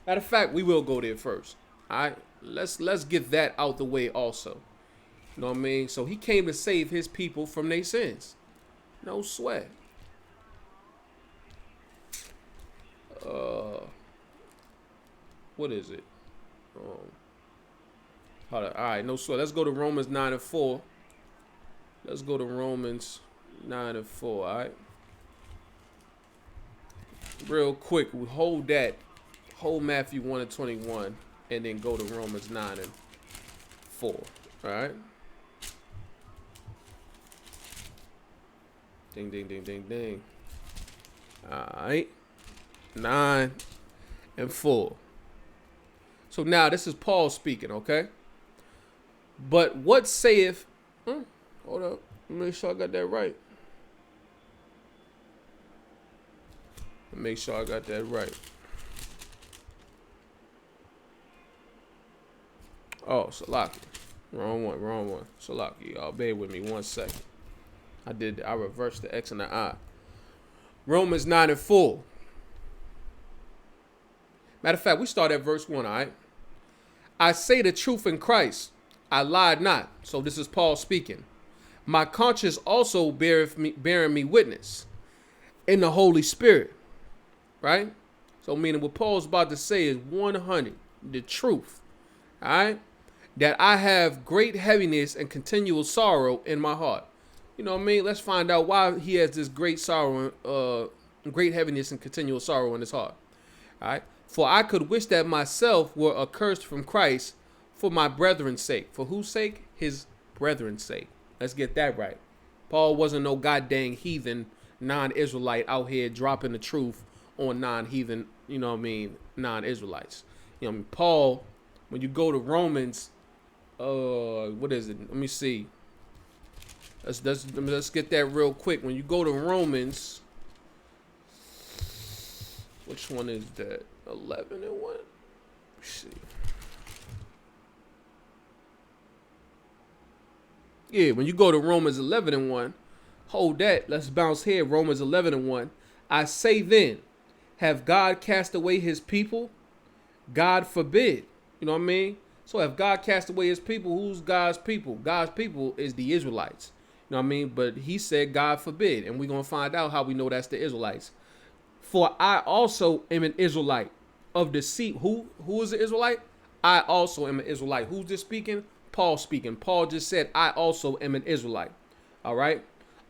Matter of fact, we will go there first. All right? Let's get that out the way also. You know what I mean? So he came to save his people from their sins. No sweat. What is it? Hold on. All right, no sweat. Let's go to Romans 9 and 4. Let's go to Romans 9 and 4, all right? Real quick, we hold Matthew 1 and 21, and then go to Romans 9 and 4, all right? Ding, ding, ding, ding, ding. All right. 9 and 4. So now this is Paul speaking, okay? But what saith... hold up. Make sure I got that right. Make sure I got that right. Oh, Salaki. Wrong one. Salaki, y'all. Bear with me 1 second. I reversed the X and the I. Romans 9 and 4. Matter of fact, we start at verse 1, all right? I say the truth in Christ. I lied not. So this is Paul speaking. My conscience also bearing me witness in the Holy Spirit. Right? So meaning what Paul's about to say is 100, the truth. All right? That I have great heaviness and continual sorrow in my heart. You know what I mean? Let's find out why he has this great sorrow, great heaviness and continual sorrow in his heart. All right? For I could wish that myself were accursed from Christ for my brethren's sake. For whose sake? His brethren's sake. Let's get that right. Paul wasn't no goddamn heathen non-Israelite out here dropping the truth on non-heathen, you know what I mean, non-Israelites. You know what I mean? Paul, when you go to Romans, what is it? Let me see. Let's get that real quick. When you go to Romans, which one is that? 11 and 1? Let's see. Yeah, when you go to Romans 11 and 1, hold that. Let's bounce here. Romans 11 and 1. I say then, have God cast away his people? God forbid. You know what I mean? So if God cast away his people, who's God's people? God's people is the Israelites. You know what I mean? But he said God forbid. And we're going to find out how we know that's the Israelites. For I also am an Israelite of the seed. Who is the Israelite? I also am an Israelite. Who's this speaking? Paul speaking. Paul just said, I also am an Israelite. All right.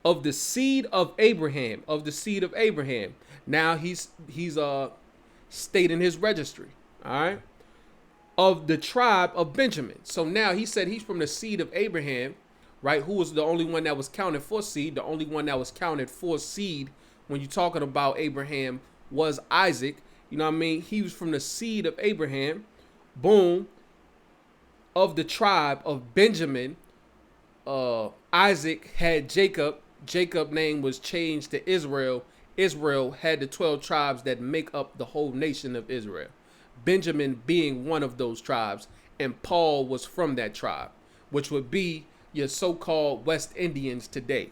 Of the seed of Abraham. Of the seed of Abraham. Now he's stating his registry. All right. Of the tribe of Benjamin. So now he said he's from the seed of Abraham. Right. Who was the only one that was counted for seed. The only one that was counted for seed when you're talking about Abraham was Isaac. You know what I mean? He was from the seed of Abraham. Boom. Of the tribe of Benjamin. Isaac had Jacob. Jacob's name was changed to Israel. Israel had the 12 tribes that make up the whole nation of Israel. Benjamin being one of those tribes. And Paul was from that tribe, which would be your so-called West Indians today.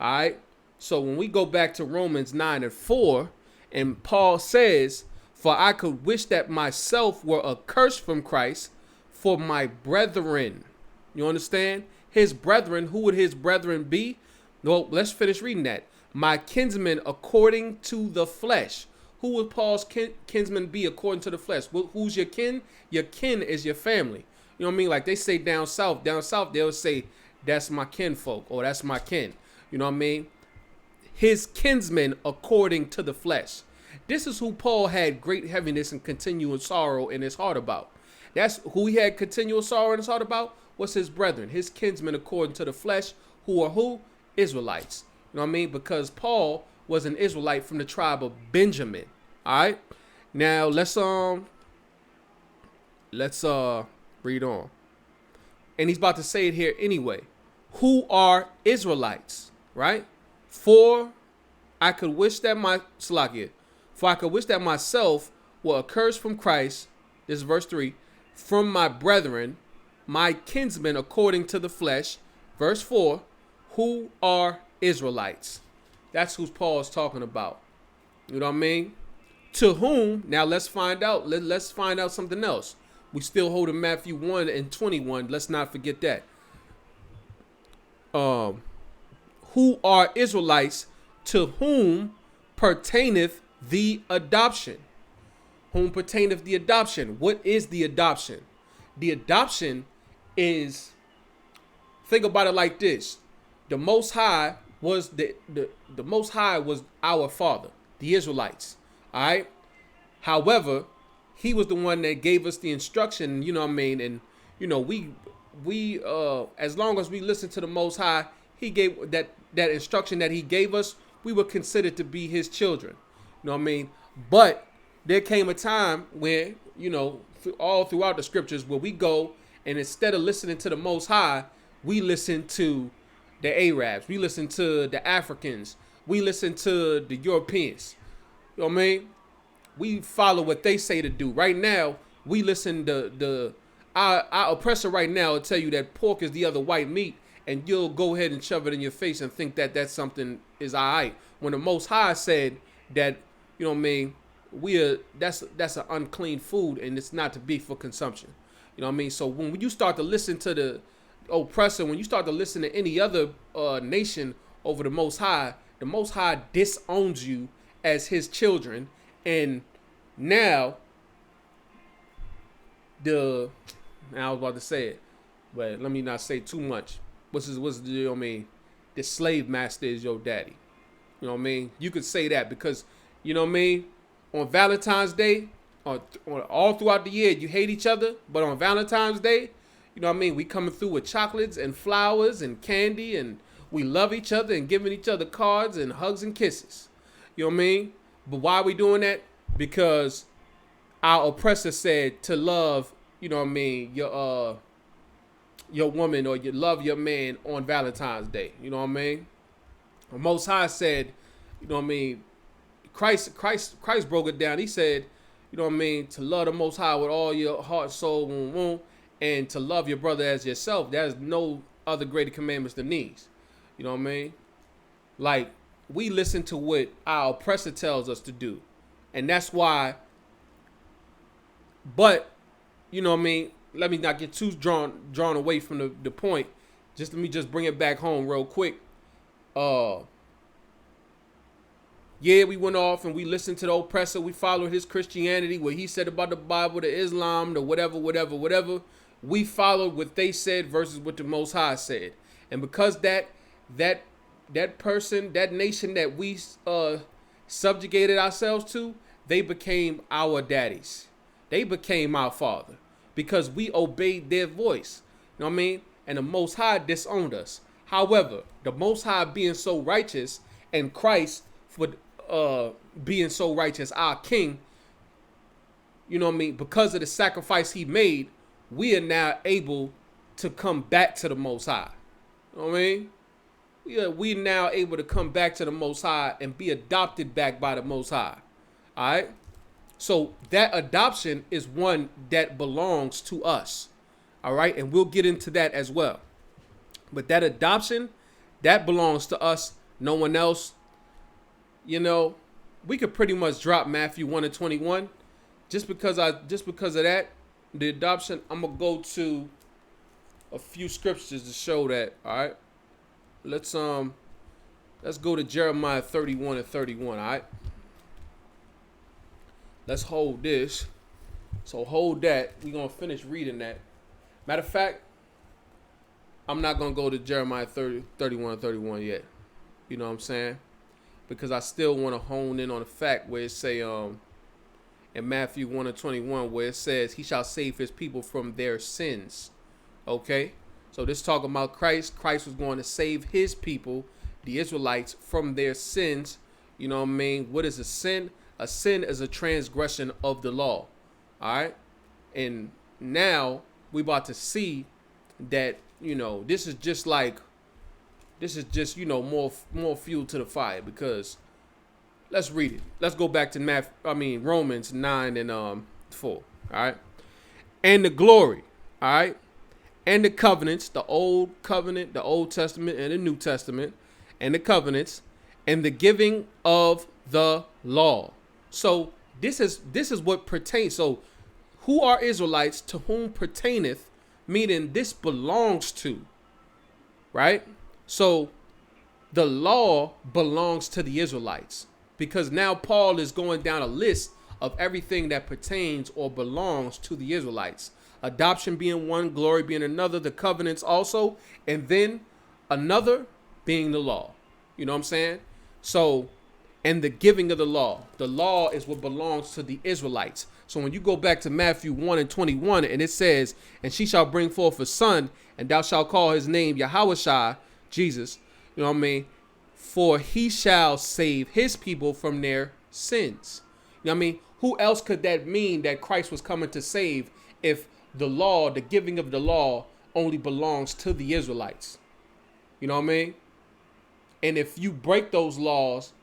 All right. So when we go back to Romans 9 and 4, and Paul says, for I could wish that myself were accursed from Christ for my brethren. You understand? His brethren, who would his brethren be? Well, let's finish reading that. My kinsmen according to the flesh. Who would Paul's kinsmen be according to the flesh? Who's your kin? Your kin is your family. You know what I mean? Like they say down south. Down south, they'll say, that's my kinfolk or that's my kin. You know what I mean? His kinsmen according to the flesh. This is who Paul had great heaviness and continual sorrow in his heart about. That's who he had continual sorrow in his heart about, was his brethren, his kinsmen according to the flesh, who are who? Israelites. You know what I mean? Because Paul was an Israelite from the tribe of Benjamin. All right. Now let's read on. And he's about to say it here anyway. Who are Israelites, right? For I could wish that myself were accursed from Christ. This is verse 3. From my brethren, my kinsmen according to the flesh. Verse 4, who are Israelites. That's who Paul's talking about. You know what I mean? To whom, now let's find out. Let's find out something else. We still hold in Matthew 1 and 21. Let's not forget that. Who are Israelites, to whom pertaineth the adoption. Whom pertaineth the adoption. What is the adoption? The adoption is, think about it like this. The Most High was the Most High was our father, the Israelites. All right. However, he was the one that gave us the instruction, you know what I mean? And, you know, we as long as we listen to the Most High, he gave that instruction that he gave us, we were considered to be his children. You know what I mean? But there came a time where, you know, all throughout the scriptures where we go and instead of listening to the Most High, we listen to the Arabs, we listen to the Africans, we listen to the Europeans. You know what I mean? We follow what they say to do. Right now, we listen to our oppressor right now will tell you that pork is the other white meat, and you'll go ahead and shove it in your face and think that that's something is all right. When the Most High said that, you know what I mean, that's an unclean food and it's not to be for consumption. You know what I mean? So when you start to listen to the oppressor, when you start to listen to any other nation over the Most High disowns you as his children. And now I was about to say it, but let me not say too much. What's you know what I mean? The slave master is your daddy. You know what I mean? You could say that because, you know what I mean? On Valentine's Day, on all throughout the year, you hate each other. But on Valentine's Day, you know what I mean? We coming through with chocolates and flowers and candy, and we love each other and giving each other cards and hugs and kisses. You know what I mean? But why are we doing that? Because our oppressor said to love, you know what I mean, your woman, or you love your man on Valentine's Day. You know what I mean? The Most High said, you know what I mean, Christ broke it down. He said, you know what I mean, to love the Most High with all your heart, soul, and to love your brother as yourself. There's no other greater commandments than these. You know what I mean? Like, we listen to what our oppressor tells us to do. And that's why, but, you know what I mean, let me not get too drawn away from the point. Let me bring it back home real quick. Yeah, we went off and we listened to the oppressor. We followed his Christianity, what he said about the Bible, the Islam, the whatever. We followed what they said versus what the Most High said. And because that person, that nation that we subjugated ourselves to, they became our daddies. They became our father because we obeyed their voice. You know what I mean? And the Most High disowned us. However, the Most High being so righteous and Christ for being so righteous, our King, you know what I mean? Because of the sacrifice he made, we are now able to come back to the Most High. You know what I mean? We're now able to come back to the Most High and be adopted back by the Most High. All right? So that adoption is one that belongs to us. All right? And we'll get into that as well. But that adoption, that belongs to us, no one else. You know, we could pretty much drop Matthew 1 and 21. Just because of that, the adoption, I'm going to go to a few scriptures to show that. All right? Let's go to Jeremiah 31 and 31, all right? Let's hold this. So hold that. We're going to finish reading that. Matter of fact, I'm not going to go to Jeremiah 31 and 31 yet. You know what I'm saying? Because I still want to hone in on the fact where it say in Matthew 1 and 21 where it says he shall save his people from their sins. Okay? So this talking about Christ. Christ was going to save his people, the Israelites, from their sins. You know what I mean? What is a sin? A sin is a transgression of the law. All right? And now we about to see that, you know, this is just, you know, more fuel to the fire, because let's read it. Let's go back to Romans 9 and 4. All right? And the glory, all right? and the covenants, the old covenant, the Old Testament and the New Testament, and the covenants, and the giving of the law. So this is what pertains. So who are Israelites? To whom pertaineth, meaning this belongs to, right? So the law belongs to the Israelites, because now Paul is going down a list of everything that pertains or belongs to the Israelites. Adoption being one, glory being another, the covenants also, and then another being the law. You know what I'm saying? So, and the giving of the law. The law is what belongs to the Israelites. So when you go back to Matthew 1:21, and it says, and she shall bring forth a son, and thou shalt call his name Yahushua, Jesus. You know what I mean? For he shall save his people from their sins. You know what I mean? Who else could that mean that Christ was coming to save if the law, the giving of the law, only belongs to the Israelites? You know what I mean? And if you break those laws,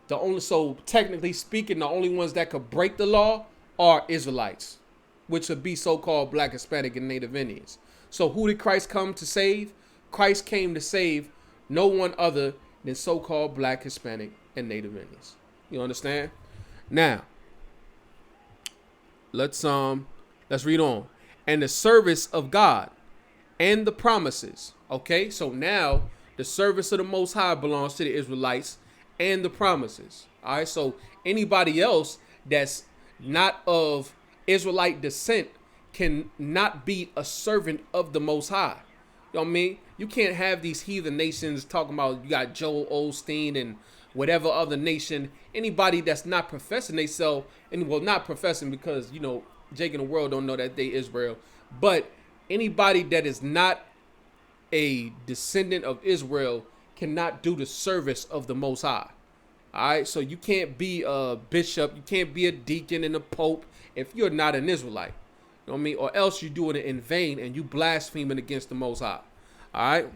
so technically speaking, the only ones that could break the law are Israelites, which would be so-called Black, Hispanic, and Native Indians. So who did Christ come to save? Christ came to save no one other than so-called Black, Hispanic, and Native Indians. You understand? Now, let's read on. And the service of God and the promises. Okay, so now the service of the Most High belongs to the Israelites and the promises. All right, so anybody else that's not of Israelite descent cannot be a servant of the Most High. You know what I mean? You can't have these heathen nations talking about, you got Joel Osteen and whatever other nation, anybody that's not professing themselves, and well, not professing because, you know, Jake and the world don't know that they Israel, but anybody that is not a descendant of Israel cannot do the service of the Most High. All right, so you can't be a bishop, you can't be a deacon and a pope if you're not an Israelite. You know what I mean? Or else you're doing it in vain and you blaspheming against the Most High. All right.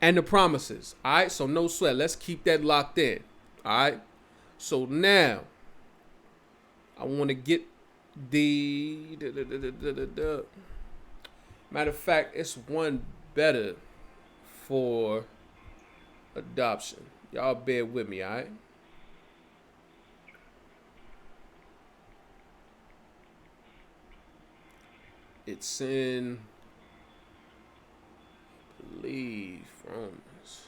And the promises. All right, so no sweat. Let's keep that locked in. All right. So now I want to get the matter of fact, it's one better for adoption. Y'all bear with me, all right? It's in, I believe, Romans.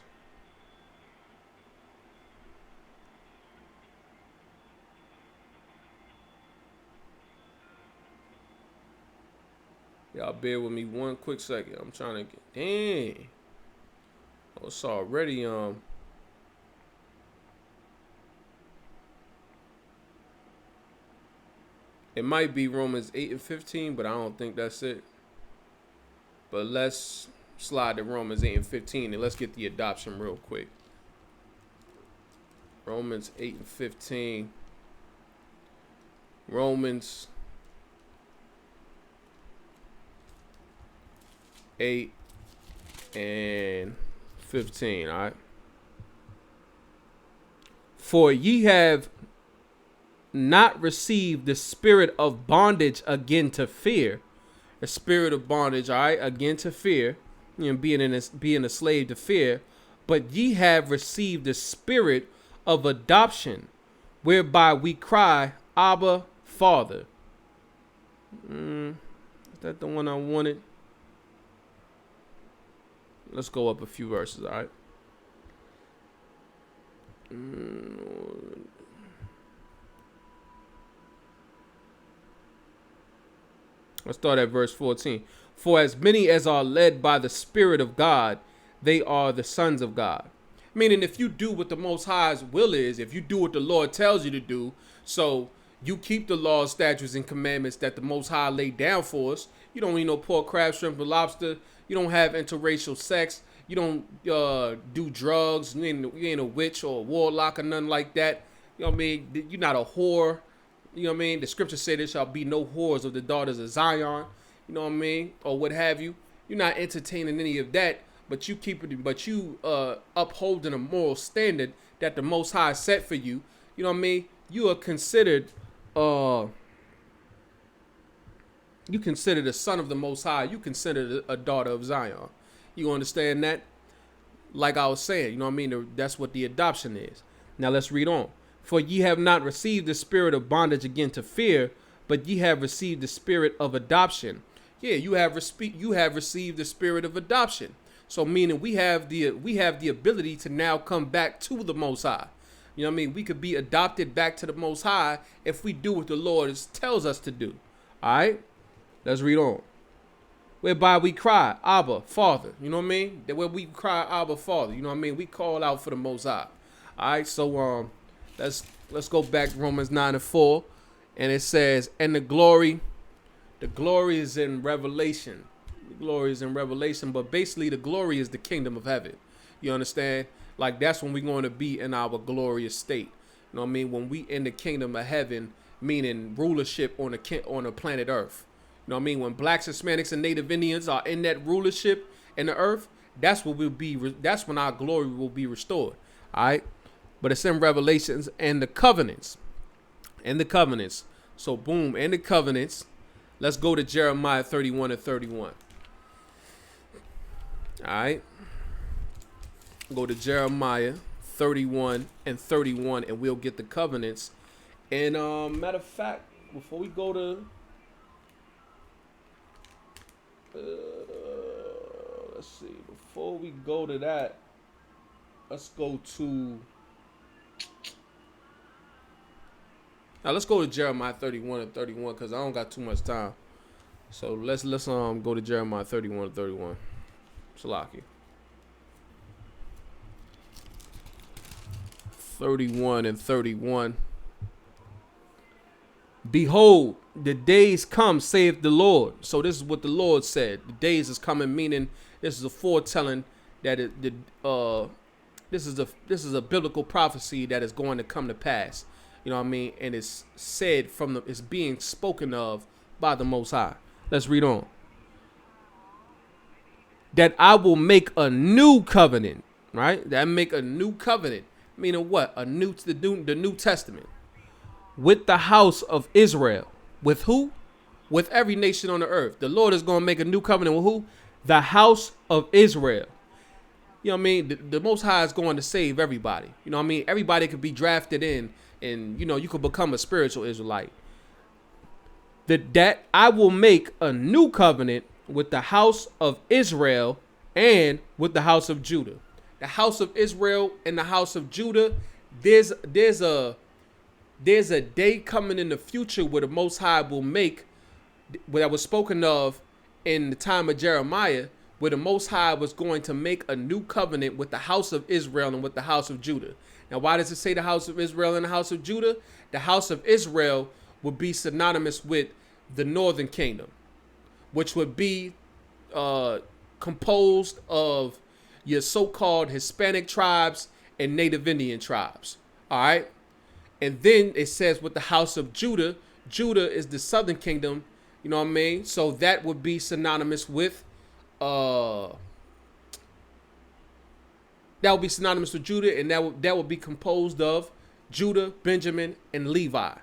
Y'all bear with me one quick second. I'm trying to get, dang. Oh, it's already, it might be Romans 8:15, but I don't think that's it. But let's slide to Romans 8:15 and let's get the adoption real quick. Romans 8:15. Romans 8:15, all right? For ye have not received the spirit of bondage again to fear. The spirit of bondage, all right, again to fear, you know, being a slave to fear, but ye have received the spirit of adoption, whereby we cry, Abba, Father. Is that the one I wanted? Let's go up a few verses, all right? Let's start at verse 14. For as many as are led by the Spirit of God, they are the sons of God. Meaning if you do what the Most High's will is, if you do what the Lord tells you to do, so you keep the laws, statutes, and commandments that the Most High laid down for us. You don't eat no pork, crab, shrimp, or lobster. You don't have interracial sex. You don't do drugs. You ain't a witch or a warlock or nothing like that. You know what I mean? You're not a whore. You know what I mean? The scripture said there shall be no whores of the daughters of Zion. You know what I mean? Or what have you. You're not entertaining any of that, but you keep it, but you upholding a moral standard that the Most High set for you. You know what I mean? You are considered you consider the son of the Most High, you consider a daughter of Zion. You understand that? Like I was saying, you know what I mean? That's what the adoption is. Now let's read on. For ye have not received the spirit of bondage again to fear, but ye have received the spirit of adoption. Yeah, you have received the spirit of adoption. So meaning we have the ability to now come back to the Most High. You know what I mean? We could be adopted back to the Most High if we do what the Lord tells us to do. All right? Let's read on. Whereby we cry, Abba, Father. You know what I mean? Where we cry, Abba, Father. You know what I mean? We call out for the Most High. All right? So let's go back to Romans 9:4. And it says, and the glory is in Revelation. The glory is in Revelation. But basically the glory is the kingdom of heaven. You understand? Like that's when we're going to be in our glorious state. You know what I mean? When we in the kingdom of heaven, meaning rulership on the planet Earth. You know what I mean? When blacks, Hispanics, and Native Indians are in that rulership in the earth, that's what we'll be. That's when our glory will be restored. All right? But it's in Revelations and the covenants. So boom, and the covenants. Let's go to Jeremiah 31 and 31. All right? Go to Jeremiah 31 and 31 and we'll get the covenants. And matter of fact, before we go to let's see, before we go to that, let's go to Jeremiah 31 and 31 because I don't got too much time. So let's go to Jeremiah 31 and 31. Salaki. 31 and 31. Behold, the days come, saith the Lord. So this is what the Lord said. The days is coming, meaning this is a foretelling that this is a biblical prophecy that is going to come to pass. You know what I mean? And it's said it's being spoken of by the Most High. Let's read on. That I will make a new covenant, right? That I make a new covenant, meaning what? The New Testament. With the house of Israel. With who? With every nation on the earth. The Lord is going to make a new covenant with who? The house of Israel. You know what I mean? The Most High is going to save everybody. You know what I mean? Everybody could be drafted in and, you know, you could become a spiritual Israelite. That I will make a new covenant with the house of Israel and with the house of Judah. The house of Israel and the house of Judah, there's a day coming in the future where the Most High will make, what was spoken of in the time of Jeremiah, where the Most High was going to make a new covenant with the house of Israel and with the house of Judah. Now, why does it say the house of Israel and the house of Judah? The house of Israel would be synonymous with the northern kingdom, which would be composed of your so-called Hispanic tribes and Native Indian tribes. All right. And then it says with the house of Judah, Judah is the southern kingdom. You know what I mean? So that would be synonymous with Judah, and that would be composed of Judah, Benjamin, and Levi.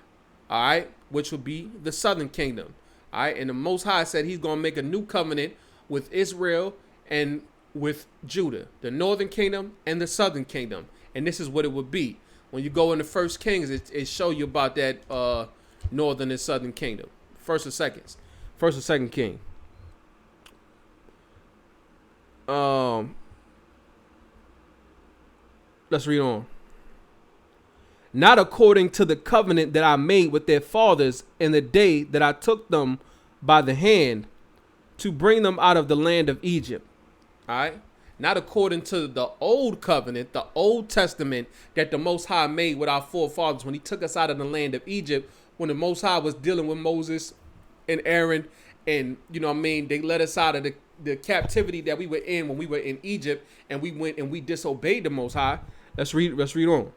All right, which would be the southern kingdom. All right, and the Most High said He's gonna make a new covenant with Israel and with Judah, the northern kingdom and the southern kingdom. And this is what it would be. When you go into First Kings, it show you about that northern and southern kingdom. First or second king. Let's read on. Not according to the covenant that I made with their fathers in the day that I took them by the hand to bring them out of the land of Egypt. All right. Not according to the old covenant, the Old Testament that the Most High made with our forefathers when He took us out of the land of Egypt, when the Most High was dealing with Moses and Aaron, and you know what I mean, they let us out of the captivity that we were in when we were in Egypt, and we went and we disobeyed the Most High. Let's read on.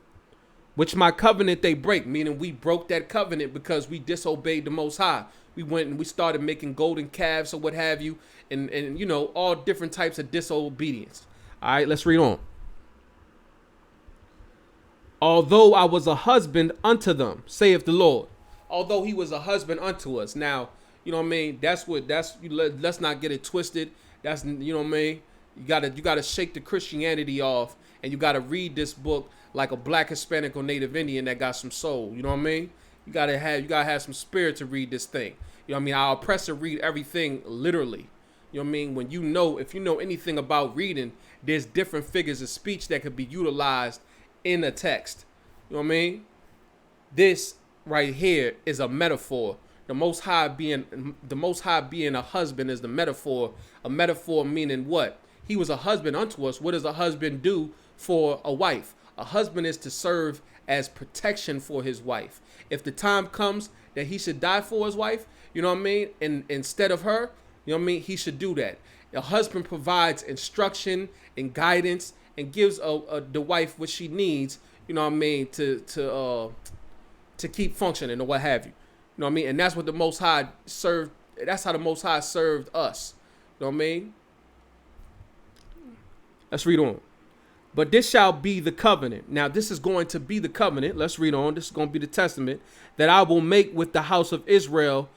Which my covenant they break, meaning we broke that covenant because we disobeyed the Most High. We went and we started making golden calves or what have you, and you know, all different types of disobedience. All right, let's read on. Although I was a husband unto them, saith the Lord. Although He was a husband unto us. Now, You know what I mean? Let's not get it twisted. That's, you know what I mean? You gotta shake the Christianity off, and you gotta read this book like a black Hispanic or Native Indian that got some soul. You know what I mean? You gotta have some spirit to read this thing. You know what I mean? Our oppressor read everything literally. You know what I mean? If you know anything about reading, there's different figures of speech that could be utilized in a text. You know what I mean? This right here is a metaphor. The Most High being a husband is the metaphor. A metaphor meaning what? He was a husband unto us. What does a husband do for a wife? A husband is to serve as protection for his wife. If the time comes that he should die for his wife, you know what I mean? And instead of her, you know what I mean? He should do that. A husband provides instruction and guidance and gives the wife what she needs, you know what I mean, to keep functioning or what have you. You know what I mean? And that's what the Most High served. That's how the Most High served us. You know what I mean? Let's read on. But this shall be the covenant. Now, this is going to be the covenant. Let's read on. This is going to be the testament that I will make with the house of Israel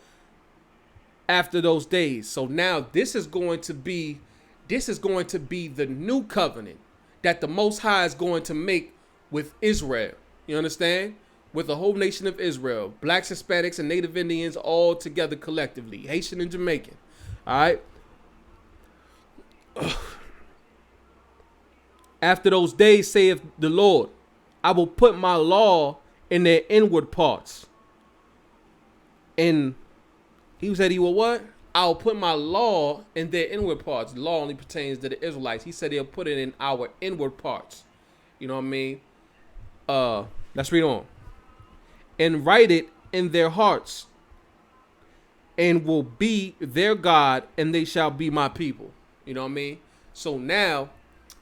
after those days. So now this is going to be the new covenant that the Most High is going to make with Israel. You understand? With the whole nation of Israel, blacks, Hispanics, and Native Indians all together collectively, Haitian and Jamaican. All right. After those days, saith the Lord, I will put my law in their inward parts. And he said he will what? I'll put my law in their inward parts. The law only pertains to the Israelites. He said he'll put it in our inward parts. You know what I mean? Let's read on. And write it in their hearts, and will be their God, and they shall be my people. You know what I mean? So now,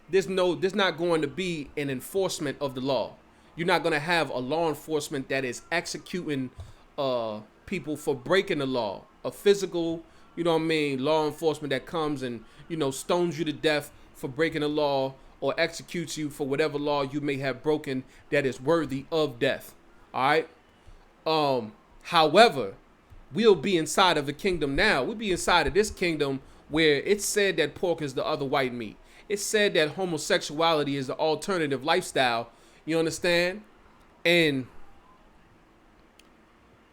there's not going to be an enforcement of the law. You're not going to have a law enforcement that is executing people for breaking the law. A physical, you know what I mean, law enforcement that comes and, you know, stones you to death for breaking the law or executes you for whatever law you may have broken that is worthy of death. All right? However, we'll be inside of the kingdom now. We'll be inside of this kingdom where it's said that pork is the other white meat. It's said that homosexuality is the alternative lifestyle. You understand? And,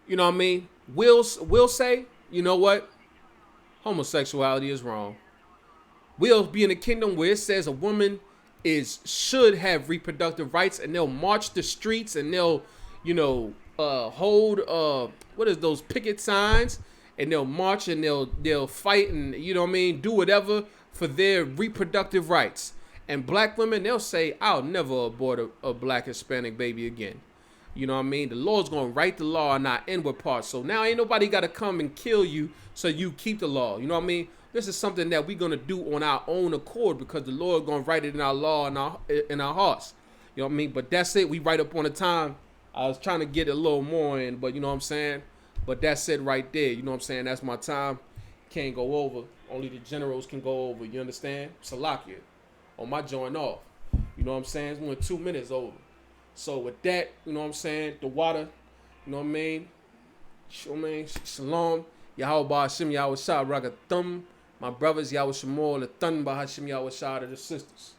you know what I mean? We'll say, you know what? Homosexuality is wrong. We'll be in a kingdom where it says a woman should have reproductive rights, and they'll march the streets and they'll, you know, hold what is those picket signs, and they'll march and they'll fight and, you know what I mean, do whatever for their reproductive rights. And black women, they'll say, I'll never abort a black Hispanic baby again. You know what I mean? The Lord's going to write the law in our inward parts. So now ain't nobody got to come and kill you so you keep the law. You know what I mean? This is something that we're going to do on our own accord because the Lord going to write it in our law in our hearts. You know what I mean? But that's it. We right up on the time. I was trying to get a little more in, but you know what I'm saying? But that's it right there. You know what I'm saying? That's my time. Can't go over. Only the generals can go over. You understand? Salakia. On my joint off. You know what I'm saying? It's only 2 minutes over. So with that, you know what I'm saying? The water, you know what I mean? Shalom. Yahweh Hashem Yahweh Shah Ragathum. My brothers, Yahweh Shemor, the Thun Bahashim Yahweh Shah, the sisters.